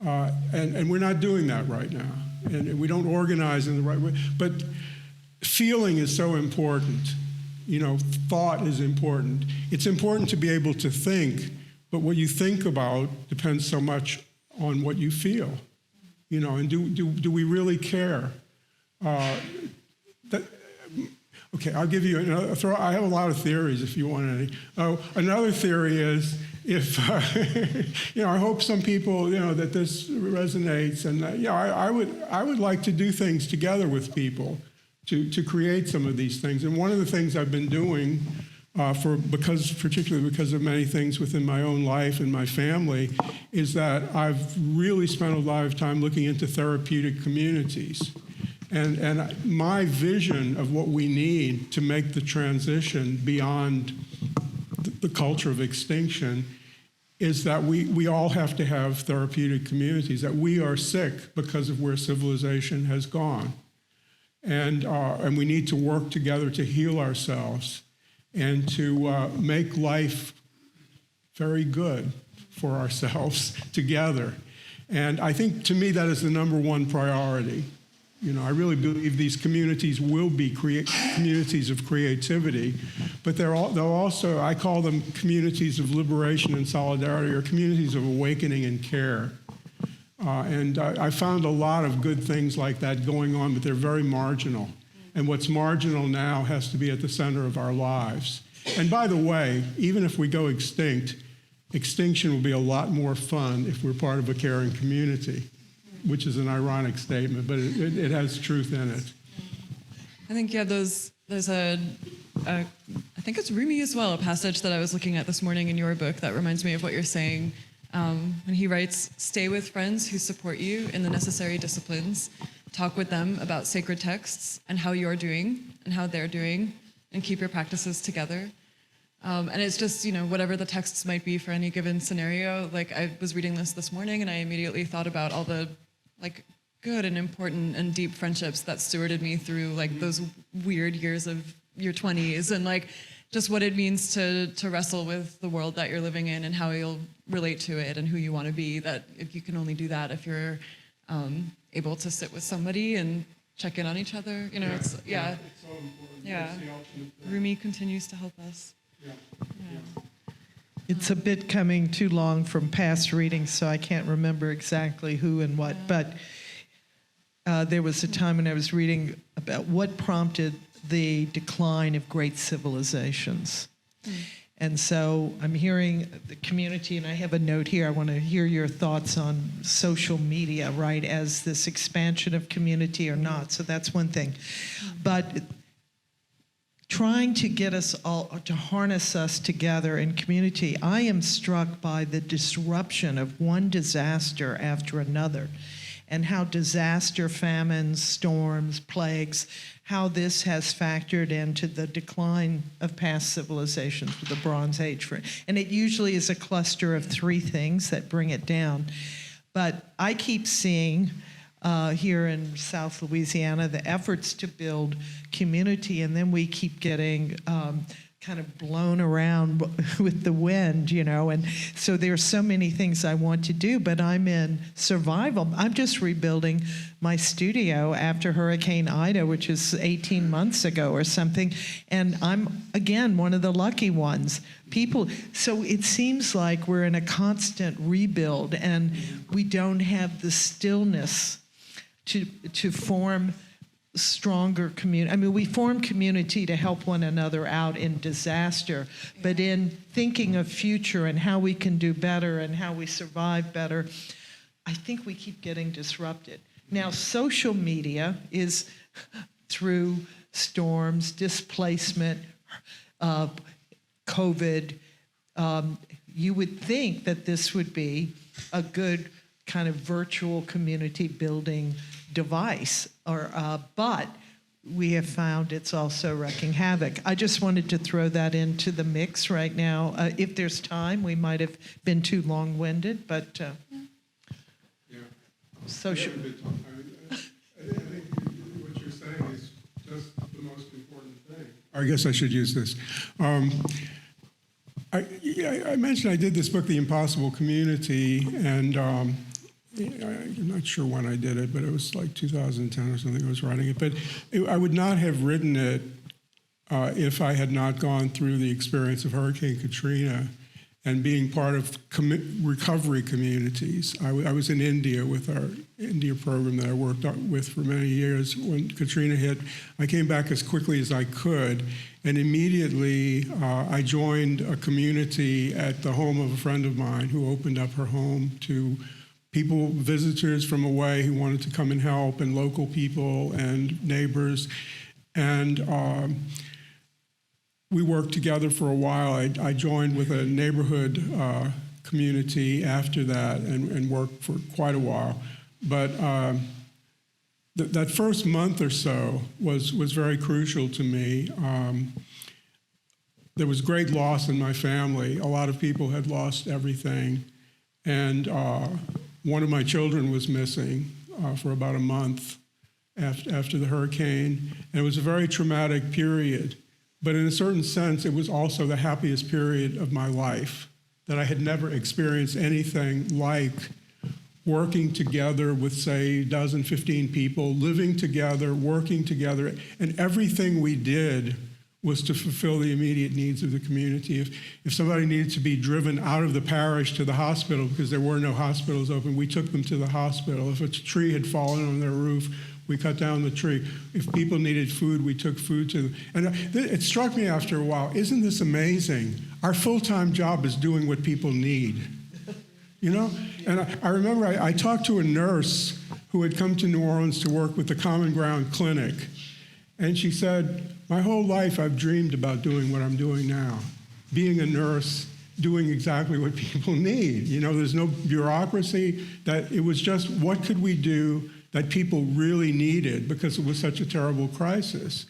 And we're not doing that right now. And we don't organize in the right way. But feeling is so important. Thought is important. It's important to be able to think, but what you think about depends so much on what you feel. And do we really care? Okay, I'll give you another. I have a lot of theories if you want any. Another theory is I hope some people, that this resonates, and I would like to do things together with people to create some of these things. And one of the things I've been doing, particularly because of many things within my own life and my family, is that I've really spent a lot of time looking into therapeutic communities. And my vision of what we need to make the transition beyond the culture of extinction is that we all have to have therapeutic communities, that we are sick because of where civilization has gone. And we need to work together to heal ourselves and to make life very good for ourselves together. And I think, to me, that is the number one priority. I really believe these communities will be communities of creativity, but they'll also, I call them communities of liberation and solidarity, or communities of awakening and care. And I found a lot of good things like that going on, but they're very marginal. And what's marginal now has to be at the center of our lives. And by the way, even if we go extinct, extinction will be a lot more fun if we're part of a caring community, which is an ironic statement, but it has truth in it. I think, there's I think it's Rumi as well, a passage that I was looking at this morning in your book that reminds me of what you're saying. And he writes, "Stay with friends who support you in the necessary disciplines. Talk with them about sacred texts and how you're doing and how they're doing, and keep your practices together." And it's just, whatever the texts might be for any given scenario. Like, I was reading this morning, and I immediately thought about all the good and important and deep friendships that stewarded me through those weird years of your 20s, and just what it means to wrestle with the world that you're living in and how you'll relate to it and who you want to be. That if you can only do that if you're able to sit with somebody and check in on each other. It's so important. Yeah. Rumi continues to help us. It's a bit coming too long from past readings, so I can't remember exactly who and what, but there was a time when I was reading about what prompted the decline of great civilizations. And so I'm hearing the community, and I have a note here. I want to hear your thoughts on social media, right, as this expansion of community or not. So that's one thing. But trying to get us all, to harness us together in community, I am struck by the disruption of one disaster after another, and how disaster, famines, storms, plagues, how this has factored into the decline of past civilizations, with the Bronze Age. And it usually is a cluster of three things that bring it down. But I keep seeing here in South Louisiana the efforts to build community, and then we keep getting kind of blown around with the wind, you know, and so there's so many things I want to do, but I'm in survival. I'm just rebuilding my studio after Hurricane Ida, which is 18 months ago or something, and I'm, again, one of the lucky ones. So it seems like we're in a constant rebuild, and we don't have the stillness to form stronger community. I mean, we form community to help one another out in disaster, but in thinking of future and how we can do better and how we survive better, I think we keep getting disrupted. Now, social media is through storms, displacement, COVID. You would think that this would be a good kind of virtual community building device, but we have found it's also wreaking havoc. I just wanted to throw that into the mix right now. If there's time, we might have been too long-winded, but social. I think what you're saying is just the most important thing. I guess I should use this. I mentioned I did this book, The Impossible Community, and I'm not sure when I did it, but it was like 2010 or something I was writing it. But I would not have written it if I had not gone through the experience of Hurricane Katrina and being part of recovery communities. I was in India with our India program that I worked with for many years. When Katrina hit, I came back as quickly as I could, and immediately I joined a community at the home of a friend of mine who opened up her home to people, visitors from away who wanted to come and help, and local people and neighbors. And we worked together for a while. I joined with a neighborhood community after that and worked for quite a while. But that first month or so was very crucial to me. There was great loss in my family. A lot of people had lost everything. And one of my children was missing for about a month after the hurricane. And it was a very traumatic period. But in a certain sense, it was also the happiest period of my life, that I had never experienced anything like working together with, say, 12, 15 people, living together, working together, and everything we did was to fulfill the immediate needs of the community. If somebody needed to be driven out of the parish to the hospital because there were no hospitals open, we took them to the hospital. If a tree had fallen on their roof, we cut down the tree. If people needed food, we took food to them. And it struck me after a while, isn't this amazing? Our full-time job is doing what people need. You know? And I remember I talked to a nurse who had come to New Orleans to work with the Common Ground Clinic. And she said, my whole life I've dreamed about doing what I'm doing now, being a nurse, doing exactly what people need. You know, there's no bureaucracy. That it was just what could we do that people really needed because it was such a terrible crisis.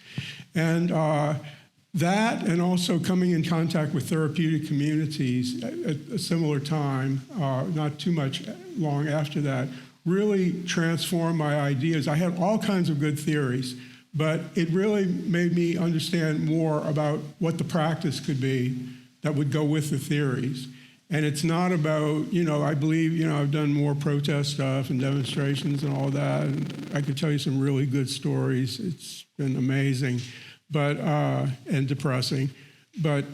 And that, and also coming in contact with therapeutic communities at a similar time, not too much long after that, really transformed my ideas. I had all kinds of good theories, but it really made me understand more about what the practice could be that would go with the theories. And it's not about, you know, I believe, you know, I've done more protest stuff and demonstrations and all that. And I could tell you some really good stories. It's been amazing, but and depressing. But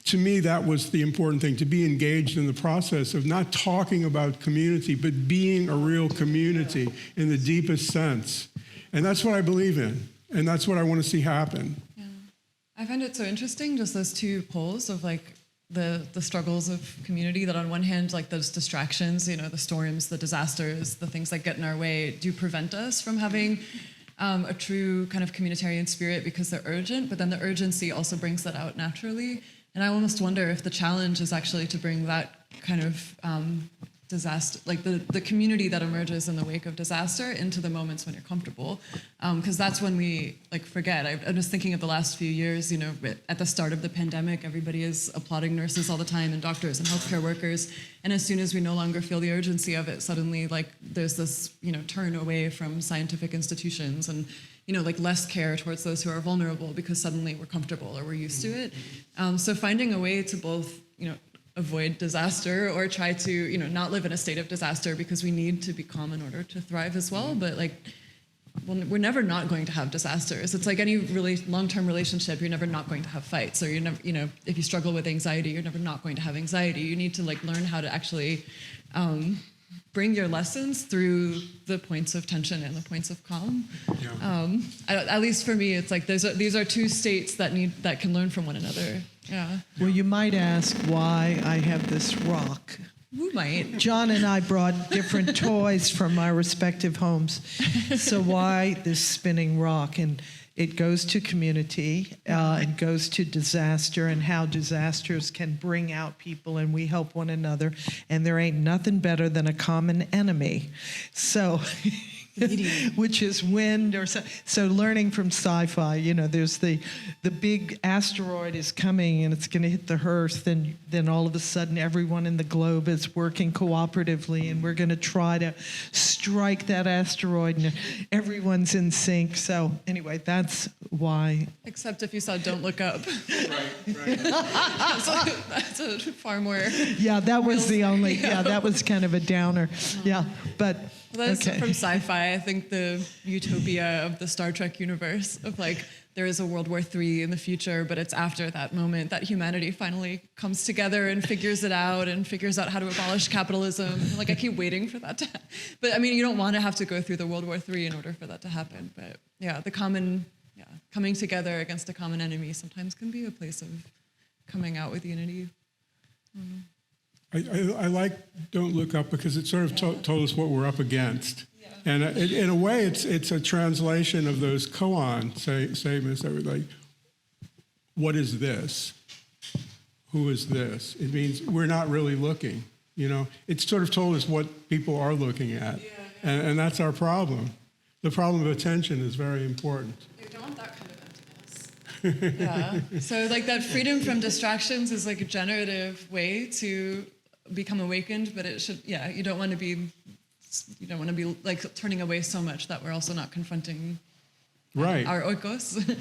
to me, that was the important thing, to be engaged in the process of not talking about community, but being a real community in the deepest sense. And that's what I believe in. And that's what I want to see happen. Yeah. I find it so interesting, just those two poles of like the struggles of community, that on one hand, like those distractions, you know, the storms, the disasters, the things that get in our way do prevent us from having a true kind of communitarian spirit because they're urgent, but then the urgency also brings that out naturally. And I almost wonder if the challenge is actually to bring that kind of disaster, like the community that emerges in the wake of disaster into the moments when you're comfortable. Because that's when we like forget. I'm just thinking of the last few years, you know, at the start of the pandemic, everybody is applauding nurses all the time and doctors and healthcare workers. And as soon as we no longer feel the urgency of it, suddenly like there's this, you know, turn away from scientific institutions and, like less care towards those who are vulnerable because suddenly we're comfortable or we're used to it. So finding a way to both, avoid disaster or try to, not live in a state of disaster because we need to be calm in order to thrive as well. But we're never not going to have disasters. It's like any really long-term relationship, you're never not going to have fights. Or you're never, if you struggle with anxiety, you're never not going to have anxiety. You need to learn how to actually bring your lessons through the points of tension and the points of calm. Yeah. At least for me, it's like these are two states that can learn from one another. Yeah. Well, you might ask why I have this rock. Who might? John and I brought different toys from our respective homes. So why this spinning rock? And it goes to community, it goes to disaster and how disasters can bring out people and we help one another. And there ain't nothing better than a common enemy. So, which is wind or so learning from sci-fi, there's the big asteroid is coming and it's going to hit the Earth, and then all of a sudden everyone in the globe is working cooperatively and we're going to try to strike that asteroid and everyone's in sync. So anyway, that's why. Except if you saw Don't Look Up. Right. That's a far more... Yeah, that was the only, that was kind of a downer. Yeah, but... Well, that's okay. from sci-fi. I think the utopia of the Star Trek universe of there is a World War III in the future, but it's after that moment that humanity finally comes together and figures it out and figures out how to abolish capitalism. I keep waiting for that to But you don't want to have to go through the World War III in order for that to happen. But yeah, coming together against a common enemy sometimes can be a place of coming out with unity. I like Don't Look Up because it sort of told us what we're up against. Yeah. And in a way, it's a translation of those koan statements that were like, what is this? Who is this? It means we're not really looking. It sort of told us what people are looking at. Yeah. And that's our problem. The problem of attention is very important. You don't want that kind of emptiness. Yeah. So that freedom from distractions is a generative way to become awakened, but it should, you don't want to be turning away so much that we're also not confronting our oikos.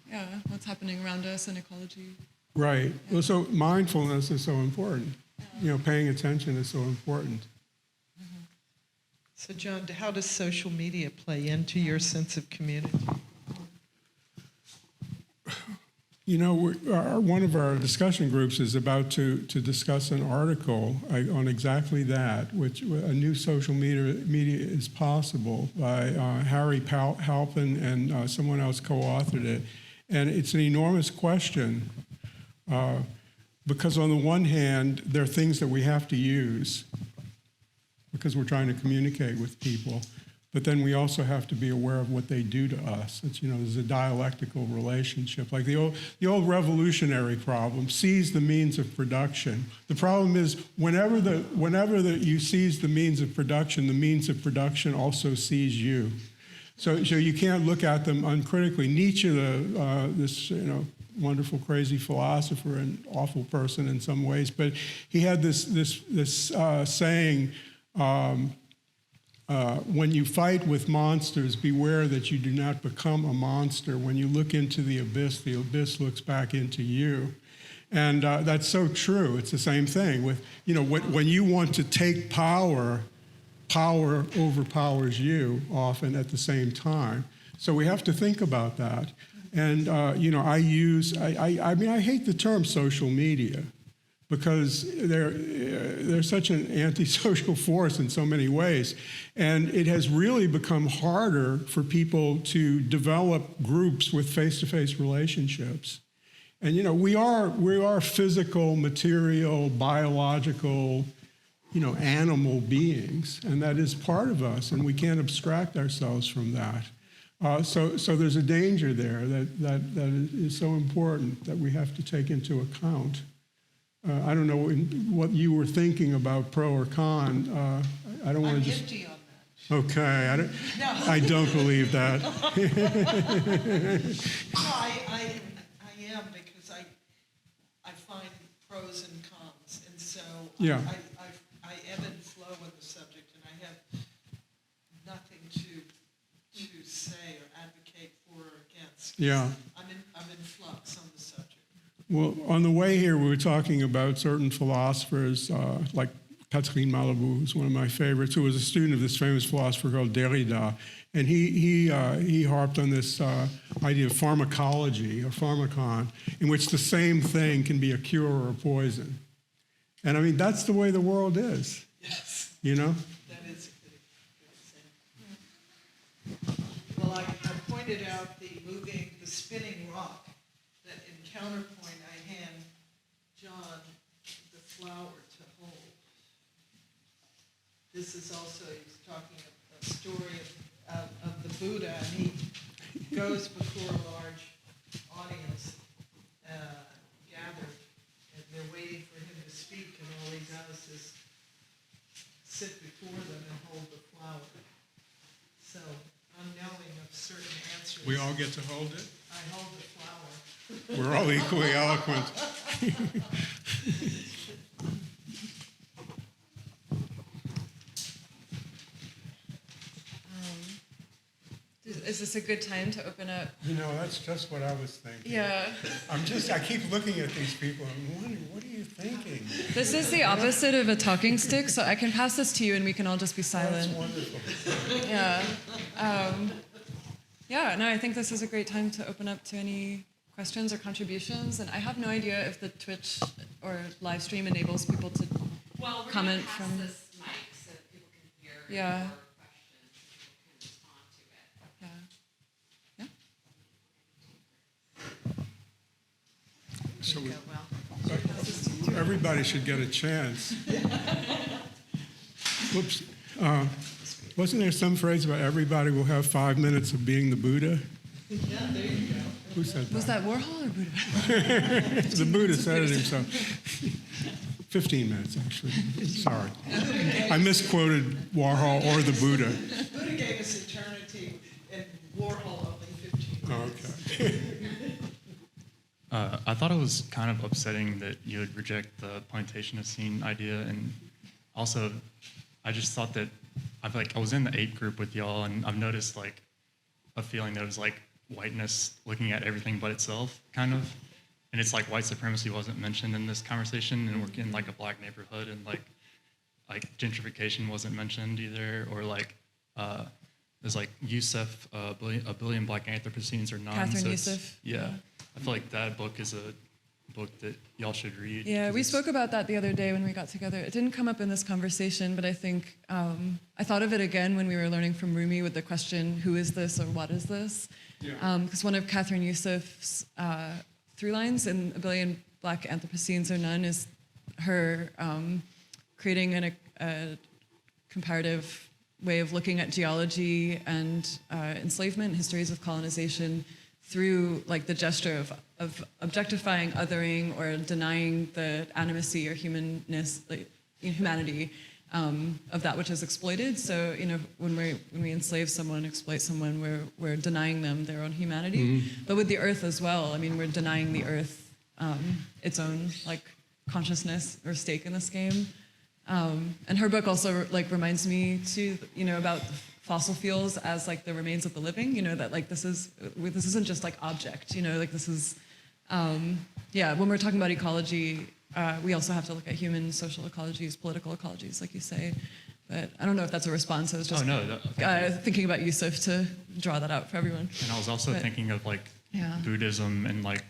Yeah, what's happening around us in ecology. Right. Yeah. Well, so mindfulness is so important. Yeah. Paying attention is so important. Mm-hmm. So John, how does social media play into your sense of community? One of our discussion groups is about to discuss an article on exactly that, which a new social media is possible by Harry Halpin and someone else co-authored it. And it's an enormous question because on the one hand, there are things that we have to use because we're trying to communicate with people. But then we also have to be aware of what they do to us. It's, there's a dialectical relationship. Like the old revolutionary problem, seize the means of production. The problem is whenever you seize the means of production also sees you. So you can't look at them uncritically. Nietzsche, this wonderful, crazy philosopher and awful person in some ways, but he had this saying. When you fight with monsters, beware that you do not become a monster. When you look into the abyss looks back into you. And that's so true. It's the same thing with, when you want to take power overpowers you often at the same time. So we have to think about that. And, I hate the term social media, because they're such an antisocial force in so many ways. And it has really become harder for people to develop groups with face-to-face relationships. And, we are physical, material, biological, animal beings, and that is part of us, and we can't abstract ourselves from that. So there's a danger there that is so important that we have to take into account. I don't know what you were thinking about pro or con. I don't want to just. I'm empty on that. Okay, I don't believe that. No, I am, because I find pros and cons, and so Yeah. I ebb and flow with the subject, and I have nothing to say or advocate Yeah. I'm in flux on the subject. Well, on the way here, we were talking about certain philosophers, like Catherine Malabou, who's one of my favorites, who was a student of this famous philosopher called Derrida. And he harped on this idea of pharmacology, or pharmacon, in which the same thing can be a cure or a poison. And I mean, that's the way the world is. Yes. You know? That is a good example. Well, I pointed out the spinning rock, that in counterpoint I hand John the flower to hold. This is also, he's talking a story of the Buddha, and he goes before a large audience gathered, and they're waiting for him to speak, and all he does is sit before them and hold the flower. So, unknowing of certain answers. We all get to hold it. I hold the flower. We're all equally eloquent. Is this a good time to open up? You know, that's just what I was thinking. Yeah. I keep looking at these people and I'm wondering, what are you thinking? This is the opposite of a talking stick, so I can pass this to you and we can all just be That's silent. wonderful. Yeah. No, I think this is a great time to open up to any questions or contributions. And I have no idea if the Twitch or live stream enables people to Well, we're comment gonna pass from. this mic so that people can hear Yeah. your questions and people can respond to it. Yeah. So we, Well, everybody should get a chance. Whoops. Wasn't there some phrase about everybody will have 5 minutes of being the Buddha? Yeah, there you go. Who said that? Was that Warhol or Buddha? The Buddha said it himself. 15 minutes, actually. Sorry. I misquoted Warhol or the Buddha. Buddha gave us eternity, and Warhol only 15 minutes. Okay. I thought it was kind of upsetting that you would reject the plantationist idea, and also I just thought that I was in the 8 group with y'all, and I've noticed like a feeling that it was like whiteness looking at everything but itself, kind of, and it's like white supremacy wasn't mentioned in this conversation, and we're in like a black neighborhood, and like gentrification wasn't mentioned either, or like there's like Yusuf, a billion black Anthropocenes or none. Catherine so it's- Yusuf. Yeah. I feel like that book is a book that y'all should read. Yeah, we spoke about that the other day when we got together. It didn't come up in this conversation, but I think I thought of it again when we were learning from Rumi with the question, who is this or what is this? Because one of Catherine Yusuf's through lines in A Billion Black Anthropocenes or None is her creating a comparative way of looking at geology and enslavement, histories of colonization, through like the gesture of objectifying, othering, or denying the animacy or humanness, like, humanity of that which is exploited. So when we enslave someone, exploit someone, we're denying them their own humanity. But with the earth as well, I mean, we're denying the earth its own like consciousness or stake in this game. And her book also like reminds me too, about fossil fuels as like the remains of the living, that like this isn't just like object, like this is, when we're talking about ecology, we also have to look at human social ecologies, political ecologies, like you say. But I don't know if that's a response. I was just thinking about Yusuf to draw that out for everyone. And I was also thinking of like Buddhism and like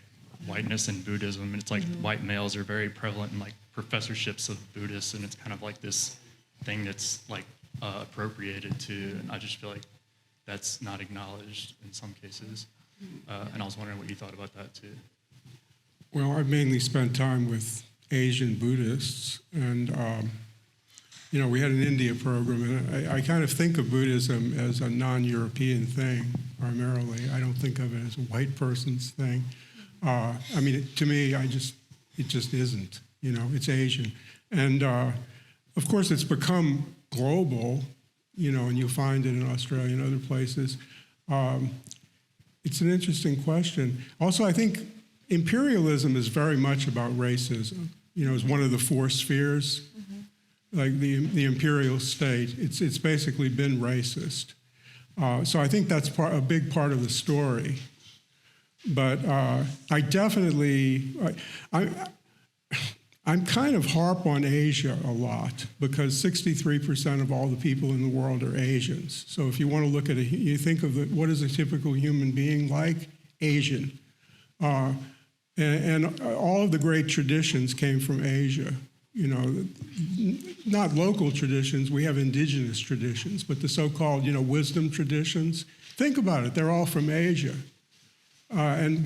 whiteness and Buddhism. And it's like white males are very prevalent in like professorships of Buddhists, and it's kind of like this thing that's like appropriated to, and I just feel like that's not acknowledged in some cases. And I was wondering what you thought about that too. Well, I've mainly spent time with Asian Buddhists, and we had an India program, and I kind of think of Buddhism as a non-European thing primarily. I don't think of it as a white person's thing. To me, it just isn't. It's Asian, and of course, it's become global. And you'll find it in Australia and other places. It's an interesting question. Also, I think imperialism is very much about racism. It's one of the 4 spheres, like the imperial state. It's basically been racist. So I think that's a big part of the story. But I definitely, I'm kind of harp on Asia a lot because 63% of all the people in the world are Asians. So if you want to look at it, you think of what is a typical human being like? Asian. And all of the great traditions came from Asia. You know, not local traditions, we have indigenous traditions, but the so-called, wisdom traditions, think about it, they're all from Asia. And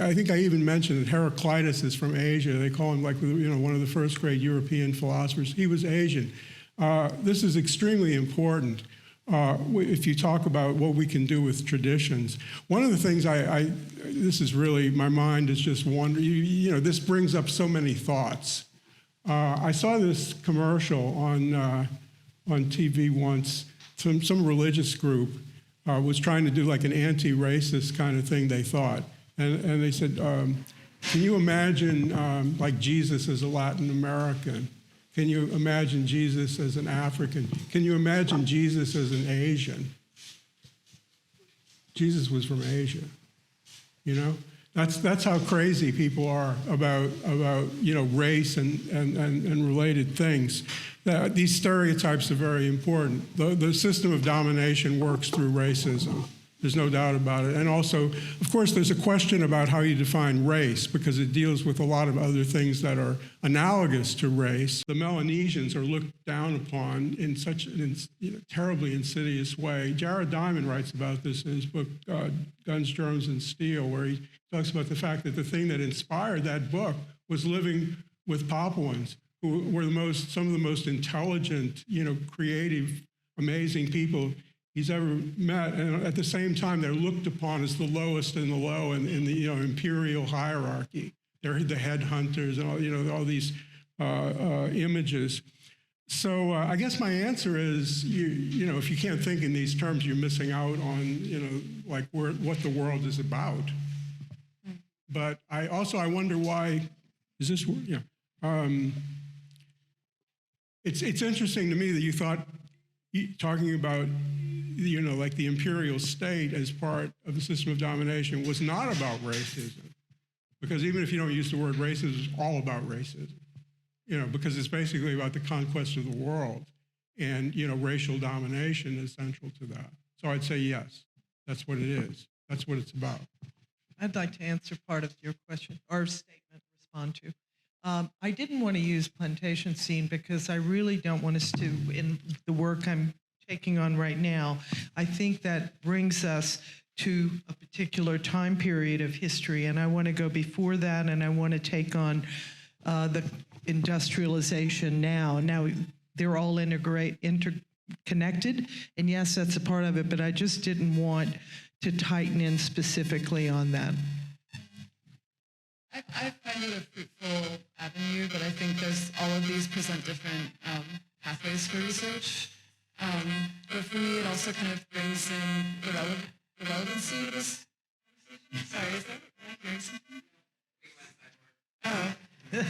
I think I even mentioned that Heraclitus is from Asia. They call him one of the first great European philosophers. He was Asian. This is extremely important if you talk about what we can do with traditions. One of the things this is really, my mind is just wondering, this brings up so many thoughts. I saw this commercial on TV once. Some religious group was trying to do like an anti-racist kind of thing, they thought. And they said, can you imagine like Jesus as a Latin American? Can you imagine Jesus as an African? Can you imagine Jesus as an Asian? Jesus was from Asia, That's how crazy people are about race and related things. These stereotypes are very important. The system of domination works through racism. There's no doubt about it. And also, of course, there's a question about how you define race because it deals with a lot of other things that are analogous to race. The Melanesians are looked down upon in such a terribly insidious way. Jared Diamond writes about this in his book, Guns, Germs, and Steel, where he talks about the fact that the thing that inspired that book was living with Papuans, who were some of the most intelligent, creative, amazing people he's ever met. And at the same time, they're looked upon as the lowest in the low in the imperial hierarchy. They're the headhunters and all these images. So I guess my answer is, if you can't think in these terms, you're missing out on, what the world is about. But I wonder why, is this, it's interesting to me that you thought, talking about, like the imperial state as part of the system of domination was not about racism. Because even if you don't use the word racism, it's all about racism. Because it's basically about the conquest of the world. And, racial domination is central to that. So I'd say yes, that's what it is. That's what it's about. I'd like to answer part of your question or statement, respond to. I didn't want to use plantation scene because I really don't want us to, in the work I'm taking on right now, I think that brings us to a particular time period of history, and I want to go before that, and I want to take on the industrialization now. Now, they're all interconnected, and yes, that's a part of it, but I just didn't want to tighten in specifically on that. I find it a fruitful avenue, but I think all of these present different pathways for research. But for me, it also kind of brings in the relevancy of this. Sorry, is that? Am I hearing something? Oh. You're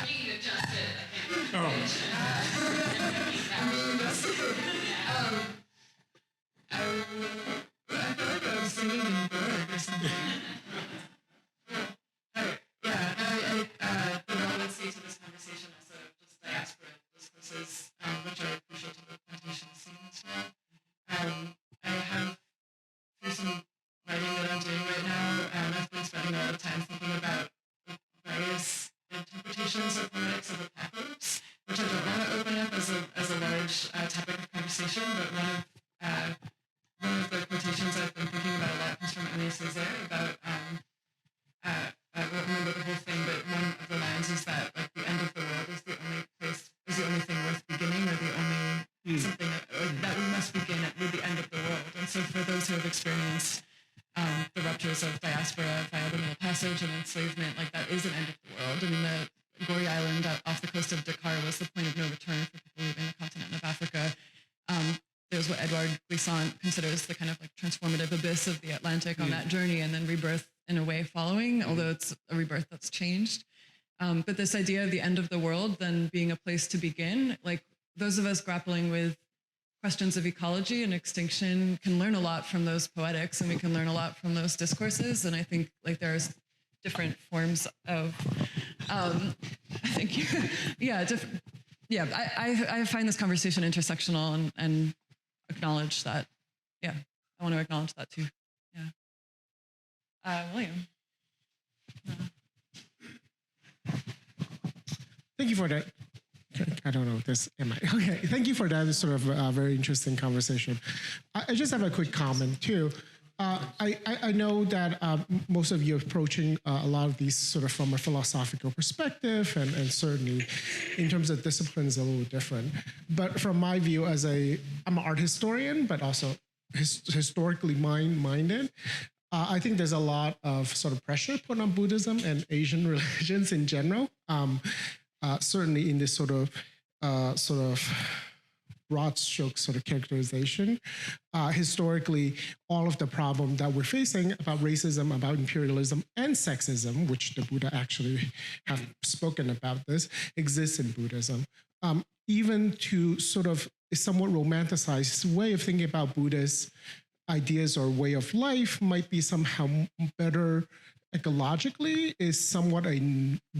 being adjusted. I feel like I was singing in Berg or something. The relevancy to this conversation also just diaspora discourses, which are crucial to the plantation scene as well. I have, through some writing that I'm doing right now, I've been spending a lot of time thinking about various interpretations or poetics of apocalypse, which I don't want to open up as a large topic of conversation, but one of the quotations I've been thinking about a lot comes from Aimé Césaire about, I won't remember the whole thing, but one of the lines is that like the end of the world is the only thing worth beginning, or the only something that we must begin with the end of the world. And so for those who have experienced the ruptures of diaspora via the Middle Passage and enslavement, like that is an end of the world. I mean, the Gorée Island off the coast of Dakar was the point of no return for people leaving the continent of Africa. There's what Edouard Glissant considers the kind of like transformative abyss of the Atlantic on that journey, and then rebirth in a way following, although it's a rebirth that's changed. But this idea of the end of the world then being a place to begin, like those of us grappling with questions of ecology and extinction can learn a lot from those poetics, and we can learn a lot from those discourses. And I think like there's different forms of, I think, I find this conversation intersectional and acknowledge that. Yeah, I want to acknowledge that too. Yeah. William. Thank you for that. I don't know if this, am I? Okay, thank you for that sort of very interesting conversation. I just have a quick comment too. I know that most of you are approaching a lot of these sort of from a philosophical perspective, and certainly in terms of disciplines a little different. But from my view as I'm an art historian, but also historically minded, I think there's a lot of sort of pressure put on Buddhism and Asian religions in general. Certainly in this sort of broad stroke sort of characterization. Historically, all of the problem that we're facing about racism, about imperialism, and sexism, which the Buddha actually have spoken about this, exists in Buddhism. Even to sort of a somewhat romanticized way of thinking about Buddhist ideas or way of life might be somehow better ecologically is somewhat a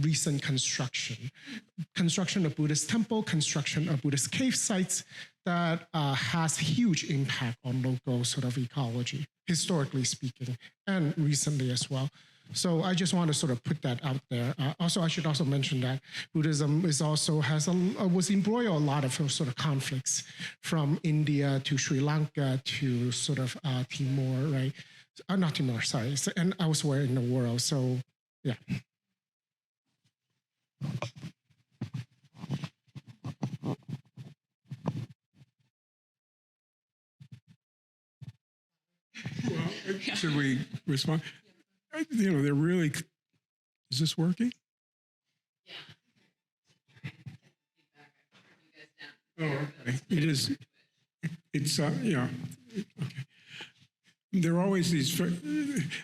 recent construction of Buddhist temple, construction of Buddhist cave sites that has huge impact on local sort of ecology, historically speaking, and recently as well. So I just want to sort of put that out there. Also, I should also mention that Buddhism is also was embroiled a lot of sort of conflicts from India to Sri Lanka to sort of Timor, right? Not Timor, sorry, and elsewhere in the world. So, yeah. Well, should we respond? You know, they're really. Is this working? Yeah. Oh, okay. It is. It's yeah. Okay. There are always these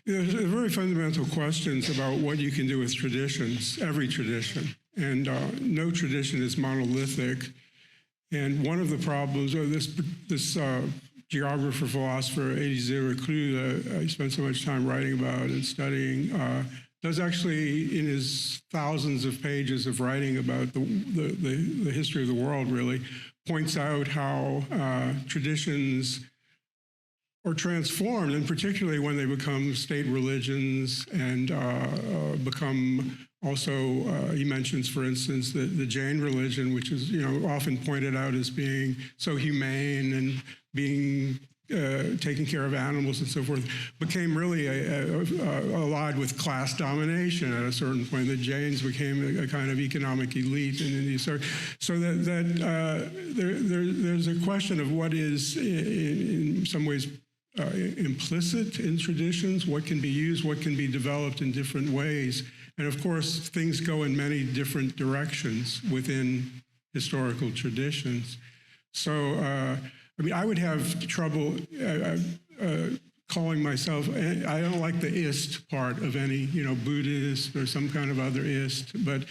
very fundamental questions about what you can do with traditions, every tradition, and no tradition is monolithic. And one of the problems, or this geographer, philosopher, Élisée Reclus, that I spent so much time writing about and studying, does actually, in his thousands of pages of writing about the history of the world, really points out how traditions are transformed, and particularly when they become state religions and become also, he mentions, for instance, the Jain religion, which is often pointed out as being so humane and being taking care of animals and so forth, became really allied with class domination at a certain point. The Jains became a kind of economic elite in India. So there's a question of what is, in some ways, implicit in traditions, what can be used, what can be developed in different ways. And of course, things go in many different directions within historical traditions. So, I mean, I would have trouble calling myself, I don't like the ist part of any, Buddhist or some kind of other ist, but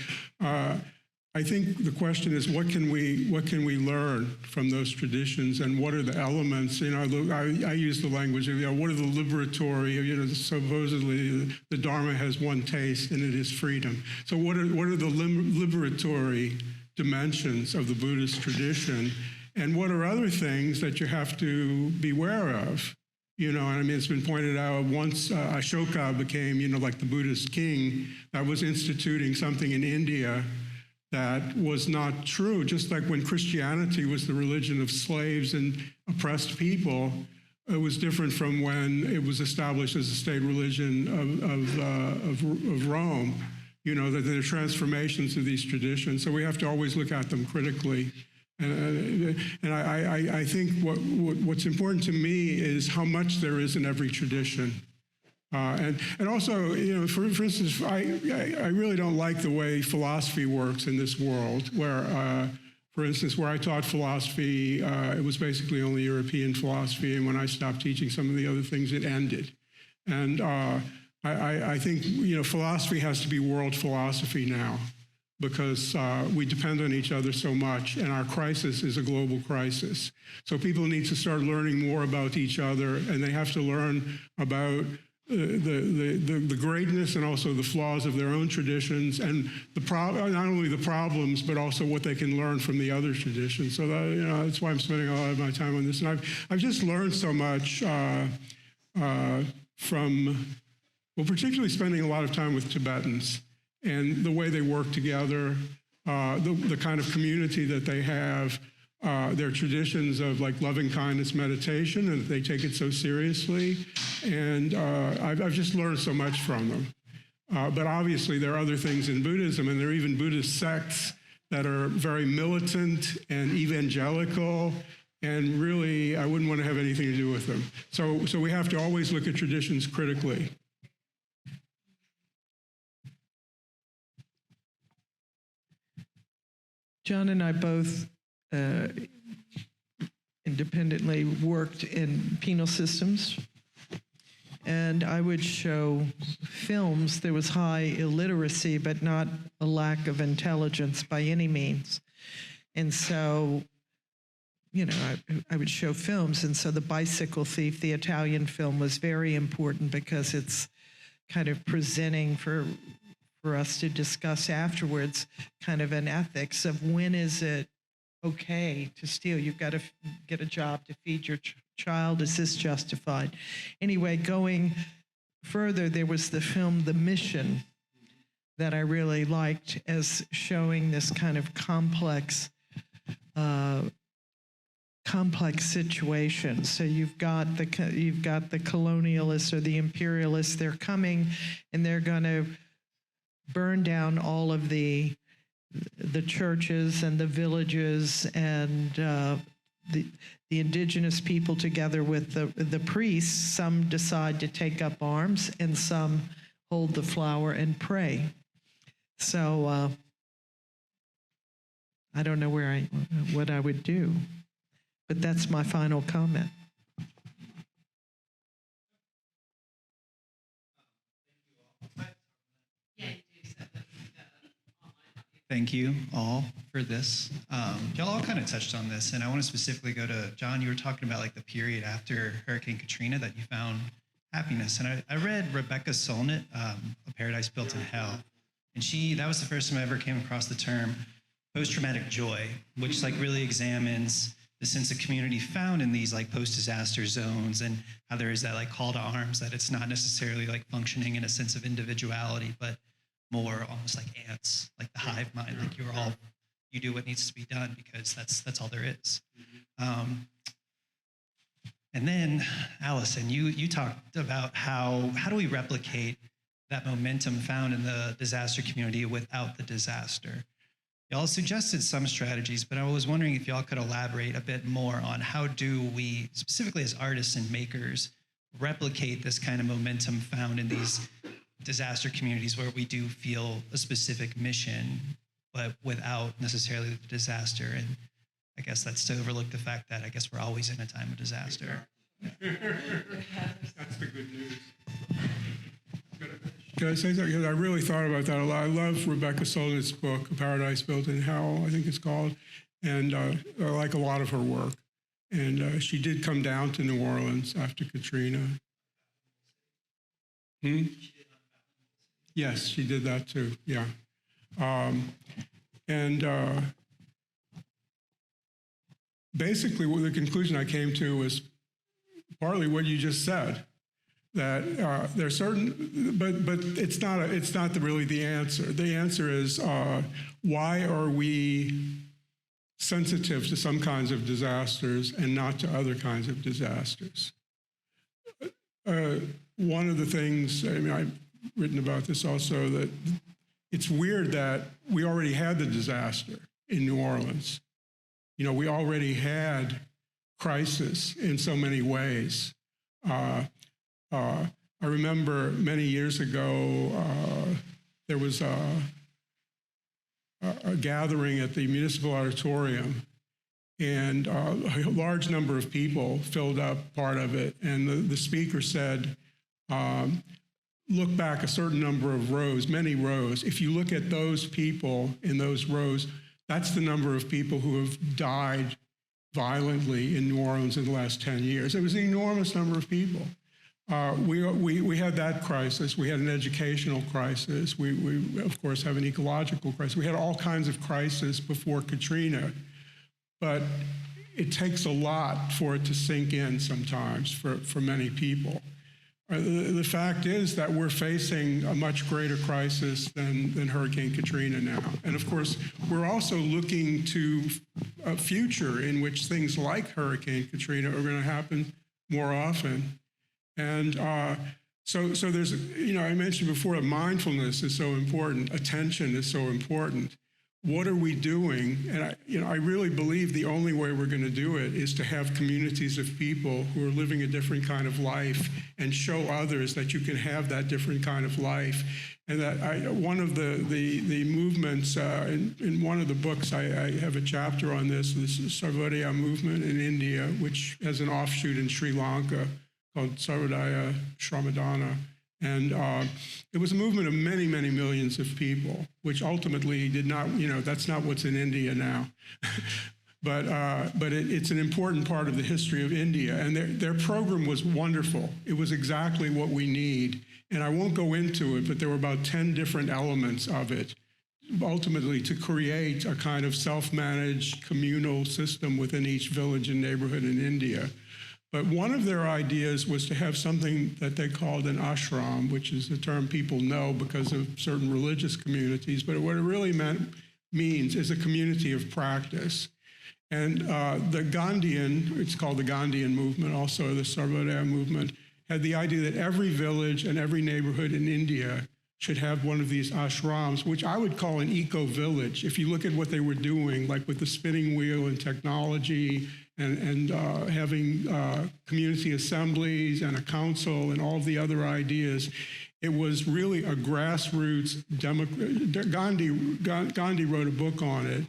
I think the question is, what can we learn from those traditions, and what are the elements? I use the language of, what are the liberatory? Supposedly the Dharma has one taste, and it is freedom. So what are the liberatory dimensions of the Buddhist tradition, and what are other things that you have to beware of? And I mean, it's been pointed out once Ashoka became, like the Buddhist king that was instituting something in India that was not true. Just like when Christianity was the religion of slaves and oppressed people, it was different from when it was established as a state religion of Rome. That there are transformations of these traditions, so we have to always look at them critically. And I think what's important to me is how much there is in every tradition. And also, for instance, I really don't like the way philosophy works in this world, where, for instance, where I taught philosophy, it was basically only European philosophy, and when I stopped teaching some of the other things, it ended. And I think, philosophy has to be world philosophy now, because we depend on each other so much, and our crisis is a global crisis. So people need to start learning more about each other, and they have to learn about the greatness and also the flaws of their own traditions, and not only the problems, but also what they can learn from the other traditions. So that, that's why I'm spending a lot of my time on this. And I've just learned so much from, well, particularly spending a lot of time with Tibetans and the way they work together, the kind of community that they have, their traditions of like loving kindness meditation, and they take it so seriously. And I've just learned so much from them. But obviously there are other things in Buddhism, and there are even Buddhist sects that are very militant and evangelical, and really I wouldn't want to have anything to do with them. So we have to always look at traditions critically. John and I both independently worked in penal systems, and I would show films. There was high illiteracy, but not a lack of intelligence by any means. And so, you know, I would show films, and so The Bicycle Thief, the Italian film, was very important because it's kind of presenting for us to discuss afterwards, kind of an ethics of when is it okay to steal? You've got to get a job to feed your child. Is this justified? Anyway, going further, there was the film The Mission that I really liked as showing this kind of complex situation. So you've got the colonialists or the imperialists. They're coming and they're going to burn down all of the churches and the villages and the indigenous people together with the priests. Some decide to take up arms and some hold the flower and pray. So I don't know what I would do, but that's my final comment. Thank you all for this. Y'all all kind of touched on this, and I want to specifically go to John. You were talking about like the period after Hurricane Katrina that you found happiness, and I read Rebecca Solnit, A Paradise Built in Hell, and that was the first time I ever came across the term post-traumatic joy, which like really examines the sense of community found in these like post-disaster zones, and how there is that like call to arms, that it's not necessarily like functioning in a sense of individuality, but more almost like ants, like the hive mind, like you do what needs to be done because that's all there is. And then Allison, you talked about how do we replicate that momentum found in the disaster community without the disaster? Y'all suggested some strategies, but I was wondering if y'all could elaborate a bit more on how do we, specifically as artists and makers, replicate this kind of momentum found in these disaster communities where we do feel a specific mission, but without necessarily the disaster. And I guess that's to overlook the fact that I guess we're always in a time of disaster. That's the good news. Can I say something? Because I really thought about that a lot. I love Rebecca Solnit's book, A Paradise Built in Hell, I think it's called. And I like a lot of her work. And she did come down to New Orleans after Katrina. Yes, she did that too, yeah. Basically, the conclusion I came to was partly what you just said, that there's certain, but it's not really the answer. The answer is why are we sensitive to some kinds of disasters and not to other kinds of disasters? One of the things, I mean, I've written about this also, that it's weird that we already had the disaster in New Orleans. You know, we already had crisis in so many ways. I remember many years ago, there was a gathering at the municipal auditorium, and a large number of people filled up part of it. And the speaker said, look back a certain number of rows, many rows, if you look at those people in those rows, that's the number of people who have died violently in New Orleans in the last 10 years. It was an enormous number of people. We had that crisis. We had an educational crisis. We of course, have an ecological crisis. We had all kinds of crises before Katrina. But it takes a lot for it to sink in sometimes for many people. The fact is that we're facing a much greater crisis than Hurricane Katrina now. And of course, we're also looking to a future in which things like Hurricane Katrina are going to happen more often. And so there's, I mentioned before that mindfulness is so important, attention is so important. What are we doing? And I really believe the only way we're going to do it is to have communities of people who are living a different kind of life and show others that you can have that different kind of life. And that one of the movements in one of the books, I have a chapter on this Sarvodaya movement in India, which has an offshoot in Sri Lanka called Sarvodaya Shramadana. And it was a movement of many, many millions of people, which ultimately did not, that's not what's in India now. but it's an important part of the history of India. And their program was wonderful. It was exactly what we need. And I won't go into it, but there were about 10 different elements of it, ultimately to create a kind of self-managed communal system within each village and neighborhood in India. But one of their ideas was to have something that they called an ashram, which is a term people know because of certain religious communities. But what it really means is a community of practice. And the Gandhian, it's called the Gandhian movement, also the Sarvodaya movement, had the idea that every village and every neighborhood in India should have one of these ashrams, which I would call an eco-village. If you look at what they were doing, like with the spinning wheel and technology, and having community assemblies and a council and all of the other ideas, it was really a grassroots Gandhi wrote a book on it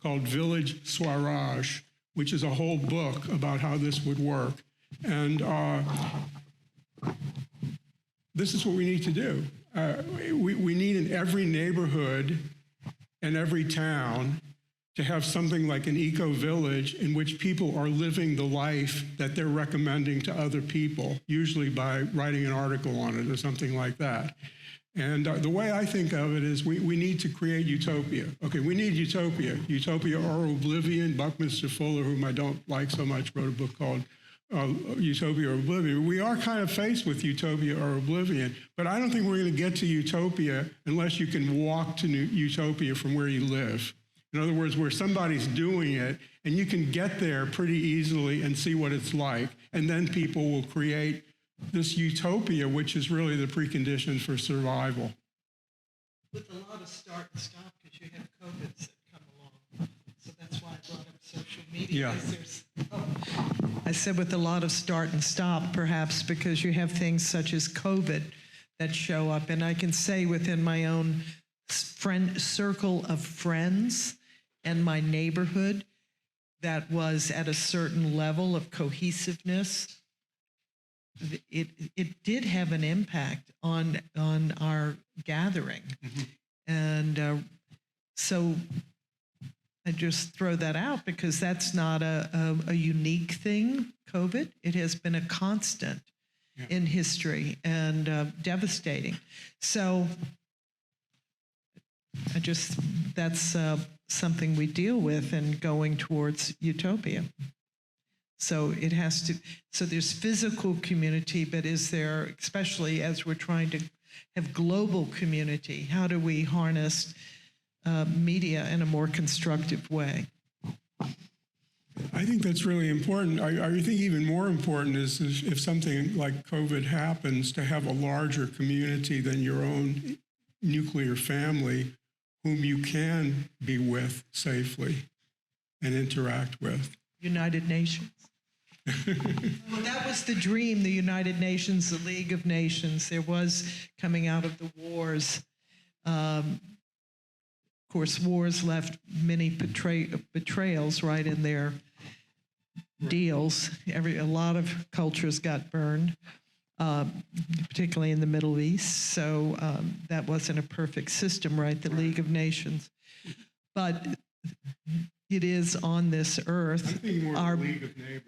called Village Swaraj, which is a whole book about how this would work. And this is what we need to do. We need in every neighborhood and every town to have something like an eco-village in which people are living the life that they're recommending to other people, usually by writing an article on it or something like that. And the way I think of it is we need to create utopia. Okay, we need utopia. Utopia or oblivion. Buckminster Fuller, whom I don't like so much, wrote a book called Utopia or Oblivion. We are kind of faced with utopia or oblivion, but I don't think we're going to get to utopia unless you can walk to utopia from where you live. In other words, where somebody's doing it, and you can get there pretty easily and see what it's like, and then people will create this utopia, which is really the precondition for survival. With a lot of start and stop, because you have COVID that come along. So that's why I brought up social media. Yeah. I said with a lot of start and stop, perhaps because you have things such as COVID that show up. And I can say within my own circle of friends and my neighborhood that was at a certain level of cohesiveness, it did have an impact on our gathering. Mm-hmm. And so I just throw that out because that's not a unique thing, COVID. It has been a constant in history and devastating. So that's something we deal with in going towards utopia. So it has to, so there's physical community, but is there, especially as we're trying to have global community, how do we harness media in a more constructive way? I think that's really important. I think even more important is if something like COVID happens, to have a larger community than your own nuclear family whom you can be with safely and interact with. United Nations. Well, that was the dream, the United Nations, the League of Nations. There was, coming out of the wars, of course, wars left many betrayals right in their deals. A lot of cultures got burned. particularly in the Middle East. So that wasn't a perfect system, right? The League of Nations. But it is on this earth. I'm thinking more our of the League of Neighbors.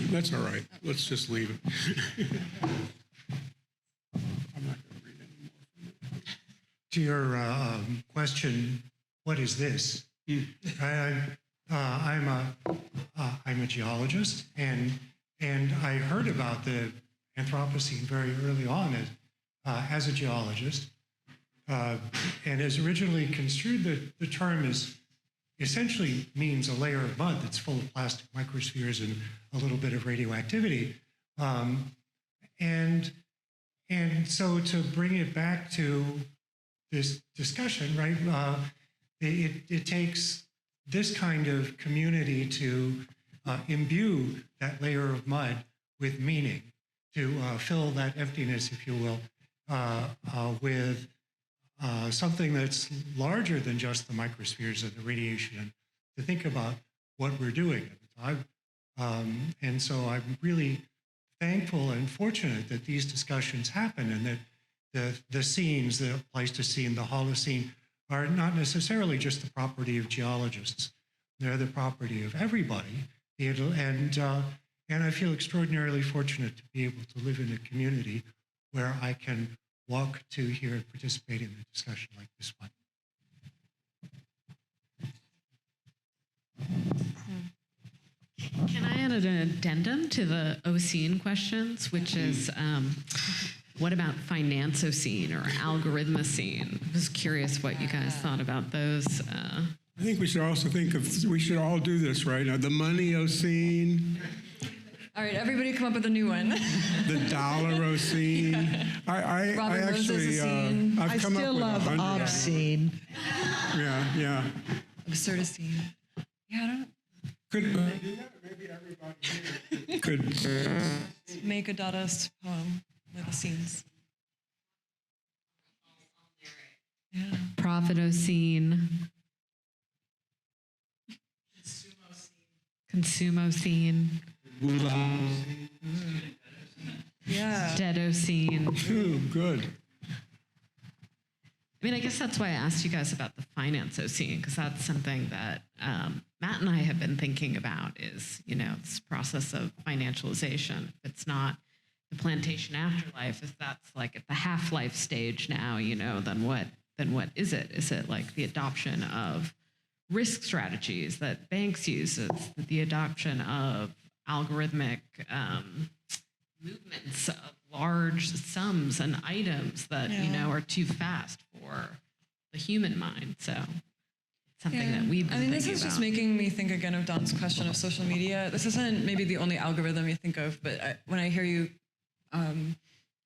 That's all right. Let's just leave it. I'm not going to read any more from it. To your question, what is this? I'm a geologist, and I heard about the Anthropocene very early on as a geologist, and as originally construed, the term is essentially means a layer of mud that's full of plastic microspheres and a little bit of radioactivity, and so to bring it back to this discussion, right? It takes this kind of community to imbue that layer of mud with meaning, to fill that emptiness, if you will, with something that's larger than just the microspheres of the radiation, to think about what we're doing at the time. And so I'm really thankful and fortunate that these discussions happen, and that the scenes, the Pleistocene, the Holocene, are not necessarily just the property of geologists. They're the property of everybody. And I feel extraordinarily fortunate to be able to live in a community where I can walk to here and participate in a discussion like this one. Can I add an addendum to the Ocene questions, which is what about Financocene or Algorithmocene? I was curious what you guys thought about those. I think we should also we should all do this right now. The money-ocene, All right, everybody come up with a new one. the dollar-ocene. I Robin actually, Roses-ocene. I've I come up still with love 100. obscene. Yeah. Absurdocene. Yeah, I don't Could maybe everybody here could. make a Dadaist poem with the scenes. Yeah. Profitocene. Consumocene. Yeah. Deadocene. Ooh, good. I mean, I guess that's why I asked you guys about the Financocene, because that's something that Matt and I have been thinking about is, this process of financialization. If it's not the plantation afterlife, if that's like at the half-life stage now, then what is it? Is it like the adoption of risk strategies that banks use? It's the adoption of algorithmic movements of large sums and items that are too fast for the human mind. So it's something that we've been thinking this is about. just making me think again of Don's question of social media. This isn't maybe the only algorithm you think of, but when I hear you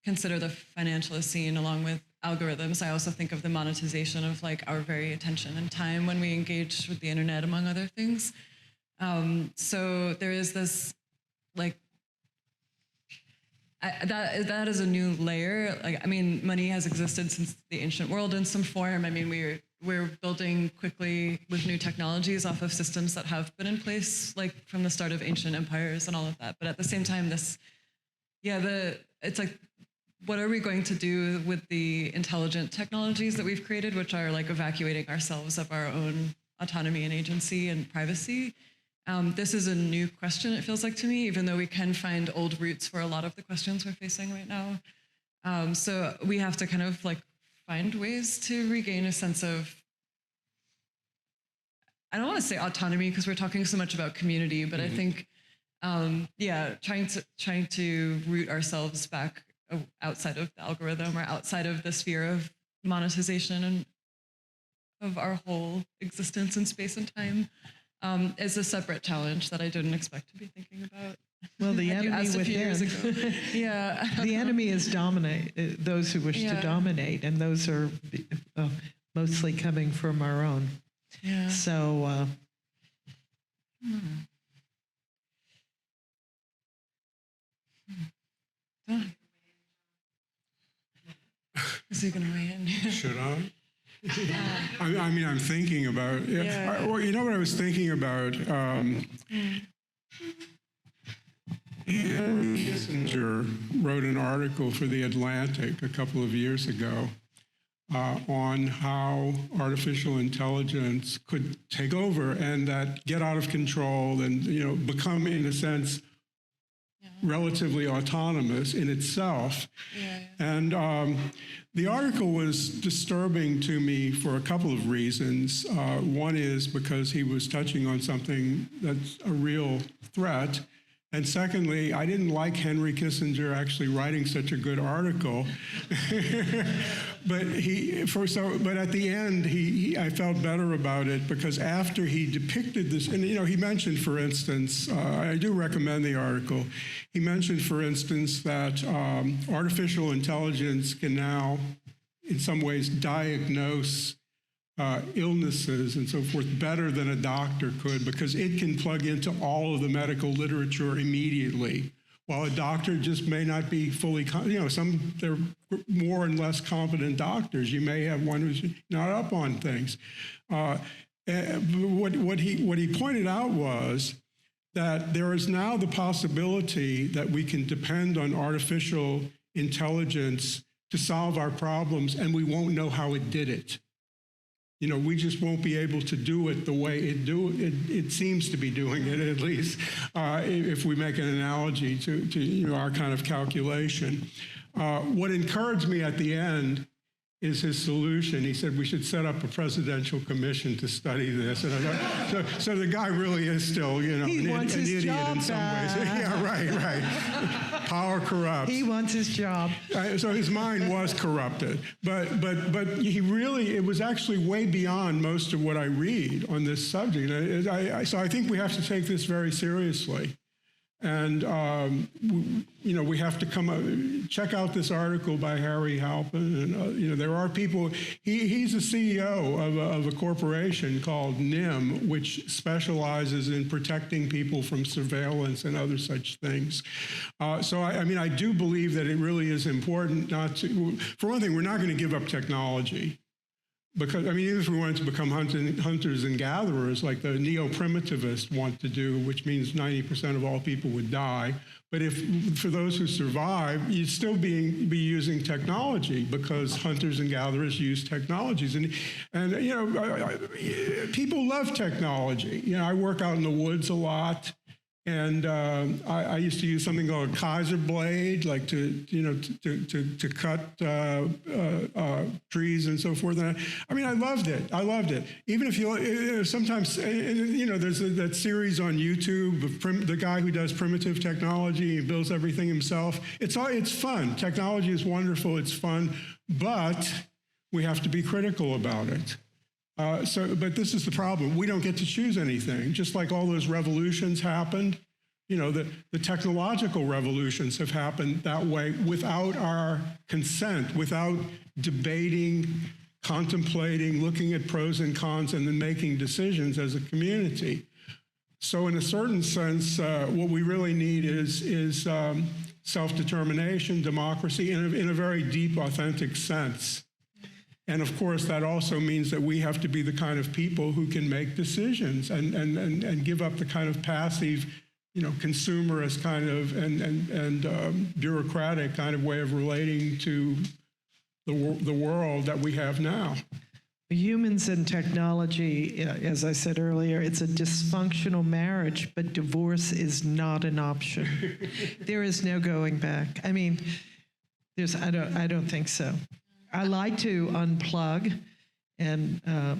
consider the financialocene along with algorithms, I also think of the monetization of like our very attention and time when we engage with the internet, among other things. So there is this like that is a new layer. Money has existed since the ancient world in some form. We're building quickly with new technologies off of systems that have been in place like from the start of ancient empires and all of that. But at the same time, it's like, what are we going to do with the intelligent technologies that we've created, which are like evacuating ourselves of our own autonomy and agency and privacy? This is a new question, it feels like to me, even though we can find old roots for a lot of the questions we're facing right now. So we have to kind of like find ways to regain a sense of, I don't want to say autonomy because we're talking so much about community, but I think, trying to root ourselves back outside of the algorithm or outside of the sphere of monetization and of our whole existence in space and time is a separate challenge that I didn't expect to be thinking about. Well, the Like you enemy asked a few years within. ago. Yeah. The enemy is those who wish to dominate, and those are mostly coming from our own. Yeah. So, Is he going to weigh in? Should I? I mean, I'm thinking about, well, you know what I was thinking about? Henry Kissinger wrote an article for The Atlantic a couple of years ago on how artificial intelligence could take over and that get out of control and, become, in a sense, relatively autonomous in itself. And the article was disturbing to me for a couple of reasons. One is because he was touching on something that's a real threat. And secondly, I didn't like Henry Kissinger actually writing such a good article. But at the end, I felt better about it because after he depicted this, and he mentioned, for instance, I do recommend the article. He mentioned, for instance, that artificial intelligence can now, in some ways, diagnose illnesses and so forth better than a doctor could because it can plug into all of the medical literature immediately, while a doctor just may not be fully, they're more and less competent doctors. You may have one who's not up on things. What he pointed out was that there is now the possibility that we can depend on artificial intelligence to solve our problems, and we won't know how it did it. We just won't be able to do it the way it seems to be doing it, at least, if we make an analogy to our kind of calculation. What encouraged me at the end is his solution. He said we should set up a presidential commission to study this. And I thought, so the guy really is still, an idiot in some ways. Yeah, right. Power corrupts. He wants his job. So his mind was corrupted. But it was actually way beyond most of what I read on this subject. So I think we have to take this very seriously. And, we have to check out this article by Harry Halpin. And, there are people, he's a CEO of a corporation called NIM, which specializes in protecting people from surveillance and other such things. So, I do believe that it really is important not to, for one thing, we're not going to give up technology. Because, even if we wanted to become hunters and gatherers like the neo-primitivists want to do, which means 90% of all people would die, but for those who survive, you'd still be using technology because hunters and gatherers use technologies. And people love technology. I work out in the woods a lot. And I used to use something called a Kaiser blade, like to cut trees and so forth. And I loved it. Even if sometimes there's that series on YouTube of the guy who does primitive technology and builds everything himself. It's fun. Technology is wonderful. It's fun, but we have to be critical about it. But this is the problem. We don't get to choose anything. Just like all those revolutions happened, the technological revolutions have happened that way without our consent, without debating, contemplating, looking at pros and cons, and then making decisions as a community. So in a certain sense, what we really need is self-determination, democracy, in a very deep, authentic sense. And of course, that also means that we have to be the kind of people who can make decisions and give up the kind of passive, consumerist kind of and bureaucratic kind of way of relating to the world that we have now. Humans and technology, as I said earlier, it's a dysfunctional marriage, but divorce is not an option. There is no going back. I don't think so. I like to unplug and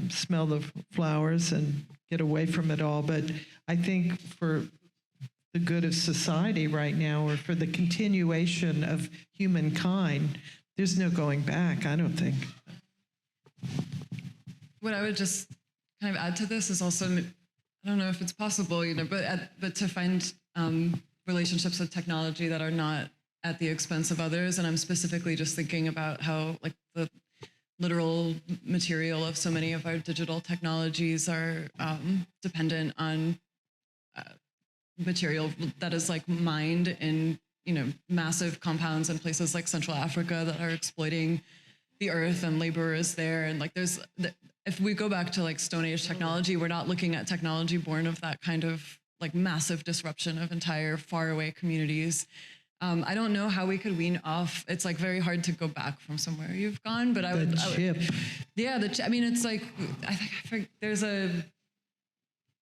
smell the flowers and get away from it all. But I think for the good of society right now, or for the continuation of humankind, there's no going back, I don't think. What I would just kind of add to this is also, I don't know if it's possible, but to find relationships with technology that are not at the expense of others. And I'm specifically just thinking about how the literal material of so many of our digital technologies are dependent on material that is mined in, massive compounds in places like Central Africa that are exploiting the earth and labor is there. And like if we go back to like Stone Age technology, we're not looking at technology born of that kind of like massive disruption of entire faraway communities. I don't know how we could wean off. It's like very hard to go back from somewhere you've gone, but I would. Yeah, I mean, it's like there's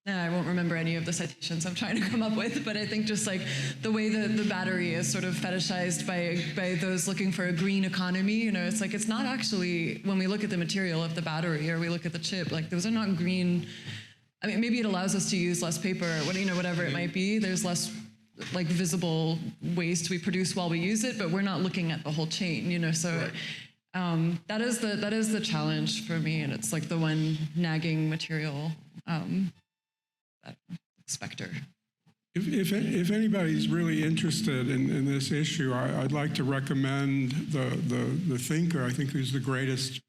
I won't remember any of the citations I'm trying to come up with, but I think just like the way that the battery is sort of fetishized by those looking for a green economy, you know, it's like it's not actually, when we look at the material of the battery or we look at the chip, like those are not green. I mean, maybe it allows us to use less paper, or whatever it might be. There's less like visible waste we produce while we use it, but we're not looking at the whole chain, you know. So that is the challenge for me, and it's like the one nagging material specter. If anybody's really interested in this issue, I'd like to recommend the thinker, I think, who's the greatest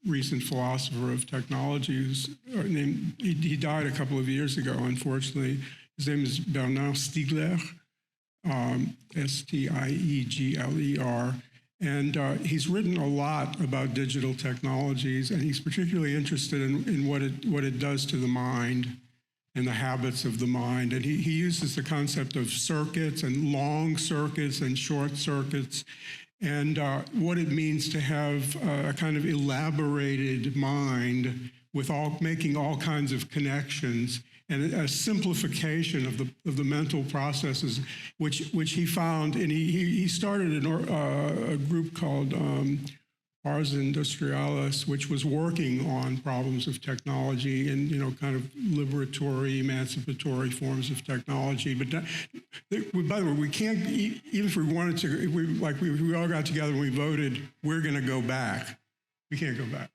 recent philosopher of technology, who's named, he died a couple of years ago, unfortunately. His name is Bernard Stiegler, Stiegler. And he's written a lot about digital technologies, and he's particularly interested in what it does to the mind and the habits of the mind. And he uses the concept of circuits and long circuits and short circuits, and what it means to have a kind of elaborated mind with making all kinds of connections, and a simplification of the mental processes, which he found. And he started a group called Ars Industrialis, which was working on problems of technology and, kind of liberatory, emancipatory forms of technology. But by the way, we can't, even if we wanted to, if we all got together and we voted, we're going to go back. We can't go back.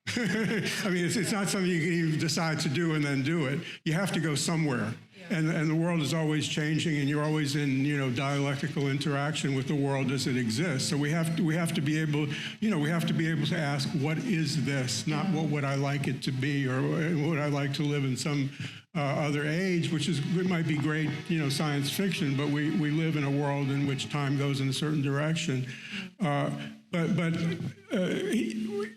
I mean, it's not something you can even decide to do and then do it. You have to go somewhere. And the world is always changing, and you're always in, dialectical interaction with the world as it exists. So we have to be able, we have to be able to ask, what is this? Not what would I like it to be, or would I like to live in some other age, it might be great, science fiction, but we live in a world in which time goes in a certain direction. But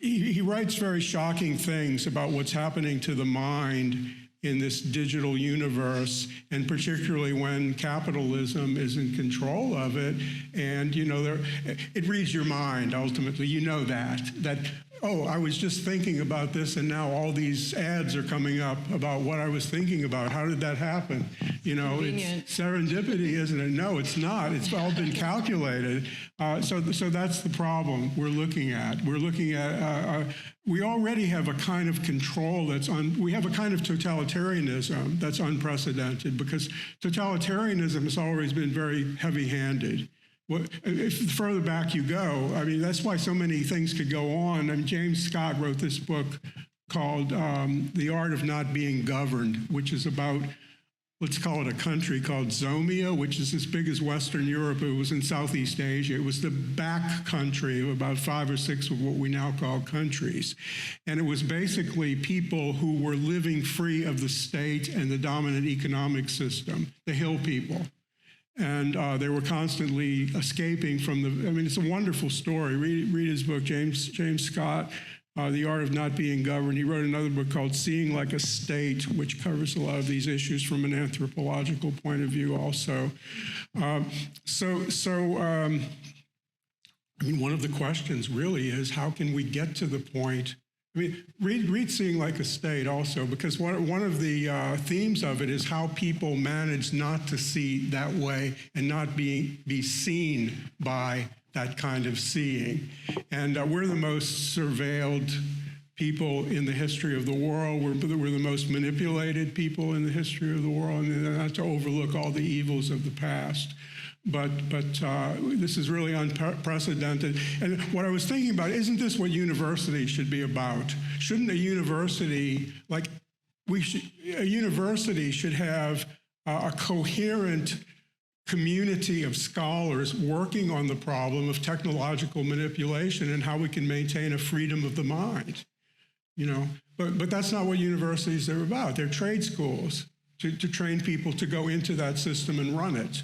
he writes very shocking things about what's happening to the mind in this digital universe, and particularly when capitalism is in control of it. And, it reads your mind, ultimately. That, oh, I was just thinking about this, and now all these ads are coming up about what I was thinking about. How did that happen? It's serendipity, isn't it? No, it's not. It's all been calculated. So that's the problem we're looking at. We already have a kind of control we have a kind of totalitarianism that's unprecedented, because totalitarianism has always been very heavy-handed. If further back you go, I mean, that's why so many things could go on. I mean, James Scott wrote this book called The Art of Not Being Governed, which is about, let's call it a country called Zomia, which is as big as Western Europe. It was in Southeast Asia. It was the back country of about 5 or 6 of what we now call countries. And it was basically people who were living free of the state and the dominant economic system, the hill people. And they were constantly escaping from it's a wonderful story. Read his book, James Scott, The Art of Not Being Governed. He wrote another book called Seeing Like a State, which covers a lot of these issues from an anthropological point of view also. One of the questions really is, how can we get to the point? I mean, read Seeing Like a State also, because one of the themes of it is how people manage not to see that way and not be seen by that kind of seeing. And we're the most surveilled people in the history of the world. We're the most manipulated people in the history of the world, and not to overlook all the evils of the past. But this is really unprecedented. And what I was thinking about, isn't this what university should be about? Shouldn't a university, should have a coherent community of scholars working on the problem of technological manipulation and how we can maintain a freedom of the mind, But that's not what universities are about. They're trade schools to train people to go into that system and run it.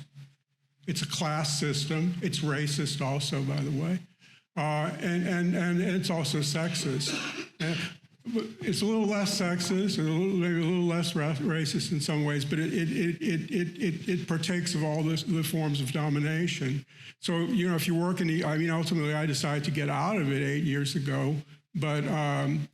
It's a class system. It's racist also, by the way. and it's also sexist. It's a little less sexist, maybe a little less racist in some ways, but it partakes of all the forms of domination. So, you know, if you work ultimately I decided to get out of it 8 years ago, but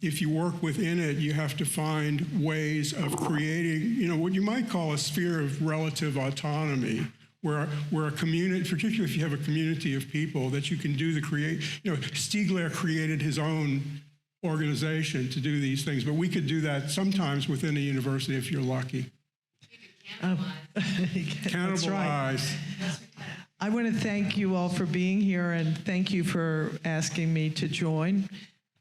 if you work within it, you have to find ways of creating, you know, what you might call a sphere of relative autonomy, where a community, particularly if you have a community of people, that you can do Stiegler created his own organization to do these things, but we could do that sometimes within a university if you're lucky. That's right. Cannibalize. I want to thank you all for being here, and thank you for asking me to join.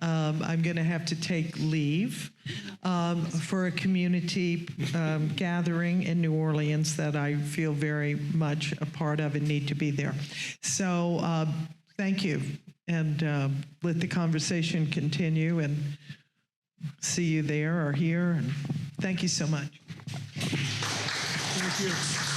I'm going to have to take leave for a community gathering in New Orleans that I feel very much a part of and need to be there. So thank you, and let the conversation continue, and see you there or here. And thank you so much. Thank you.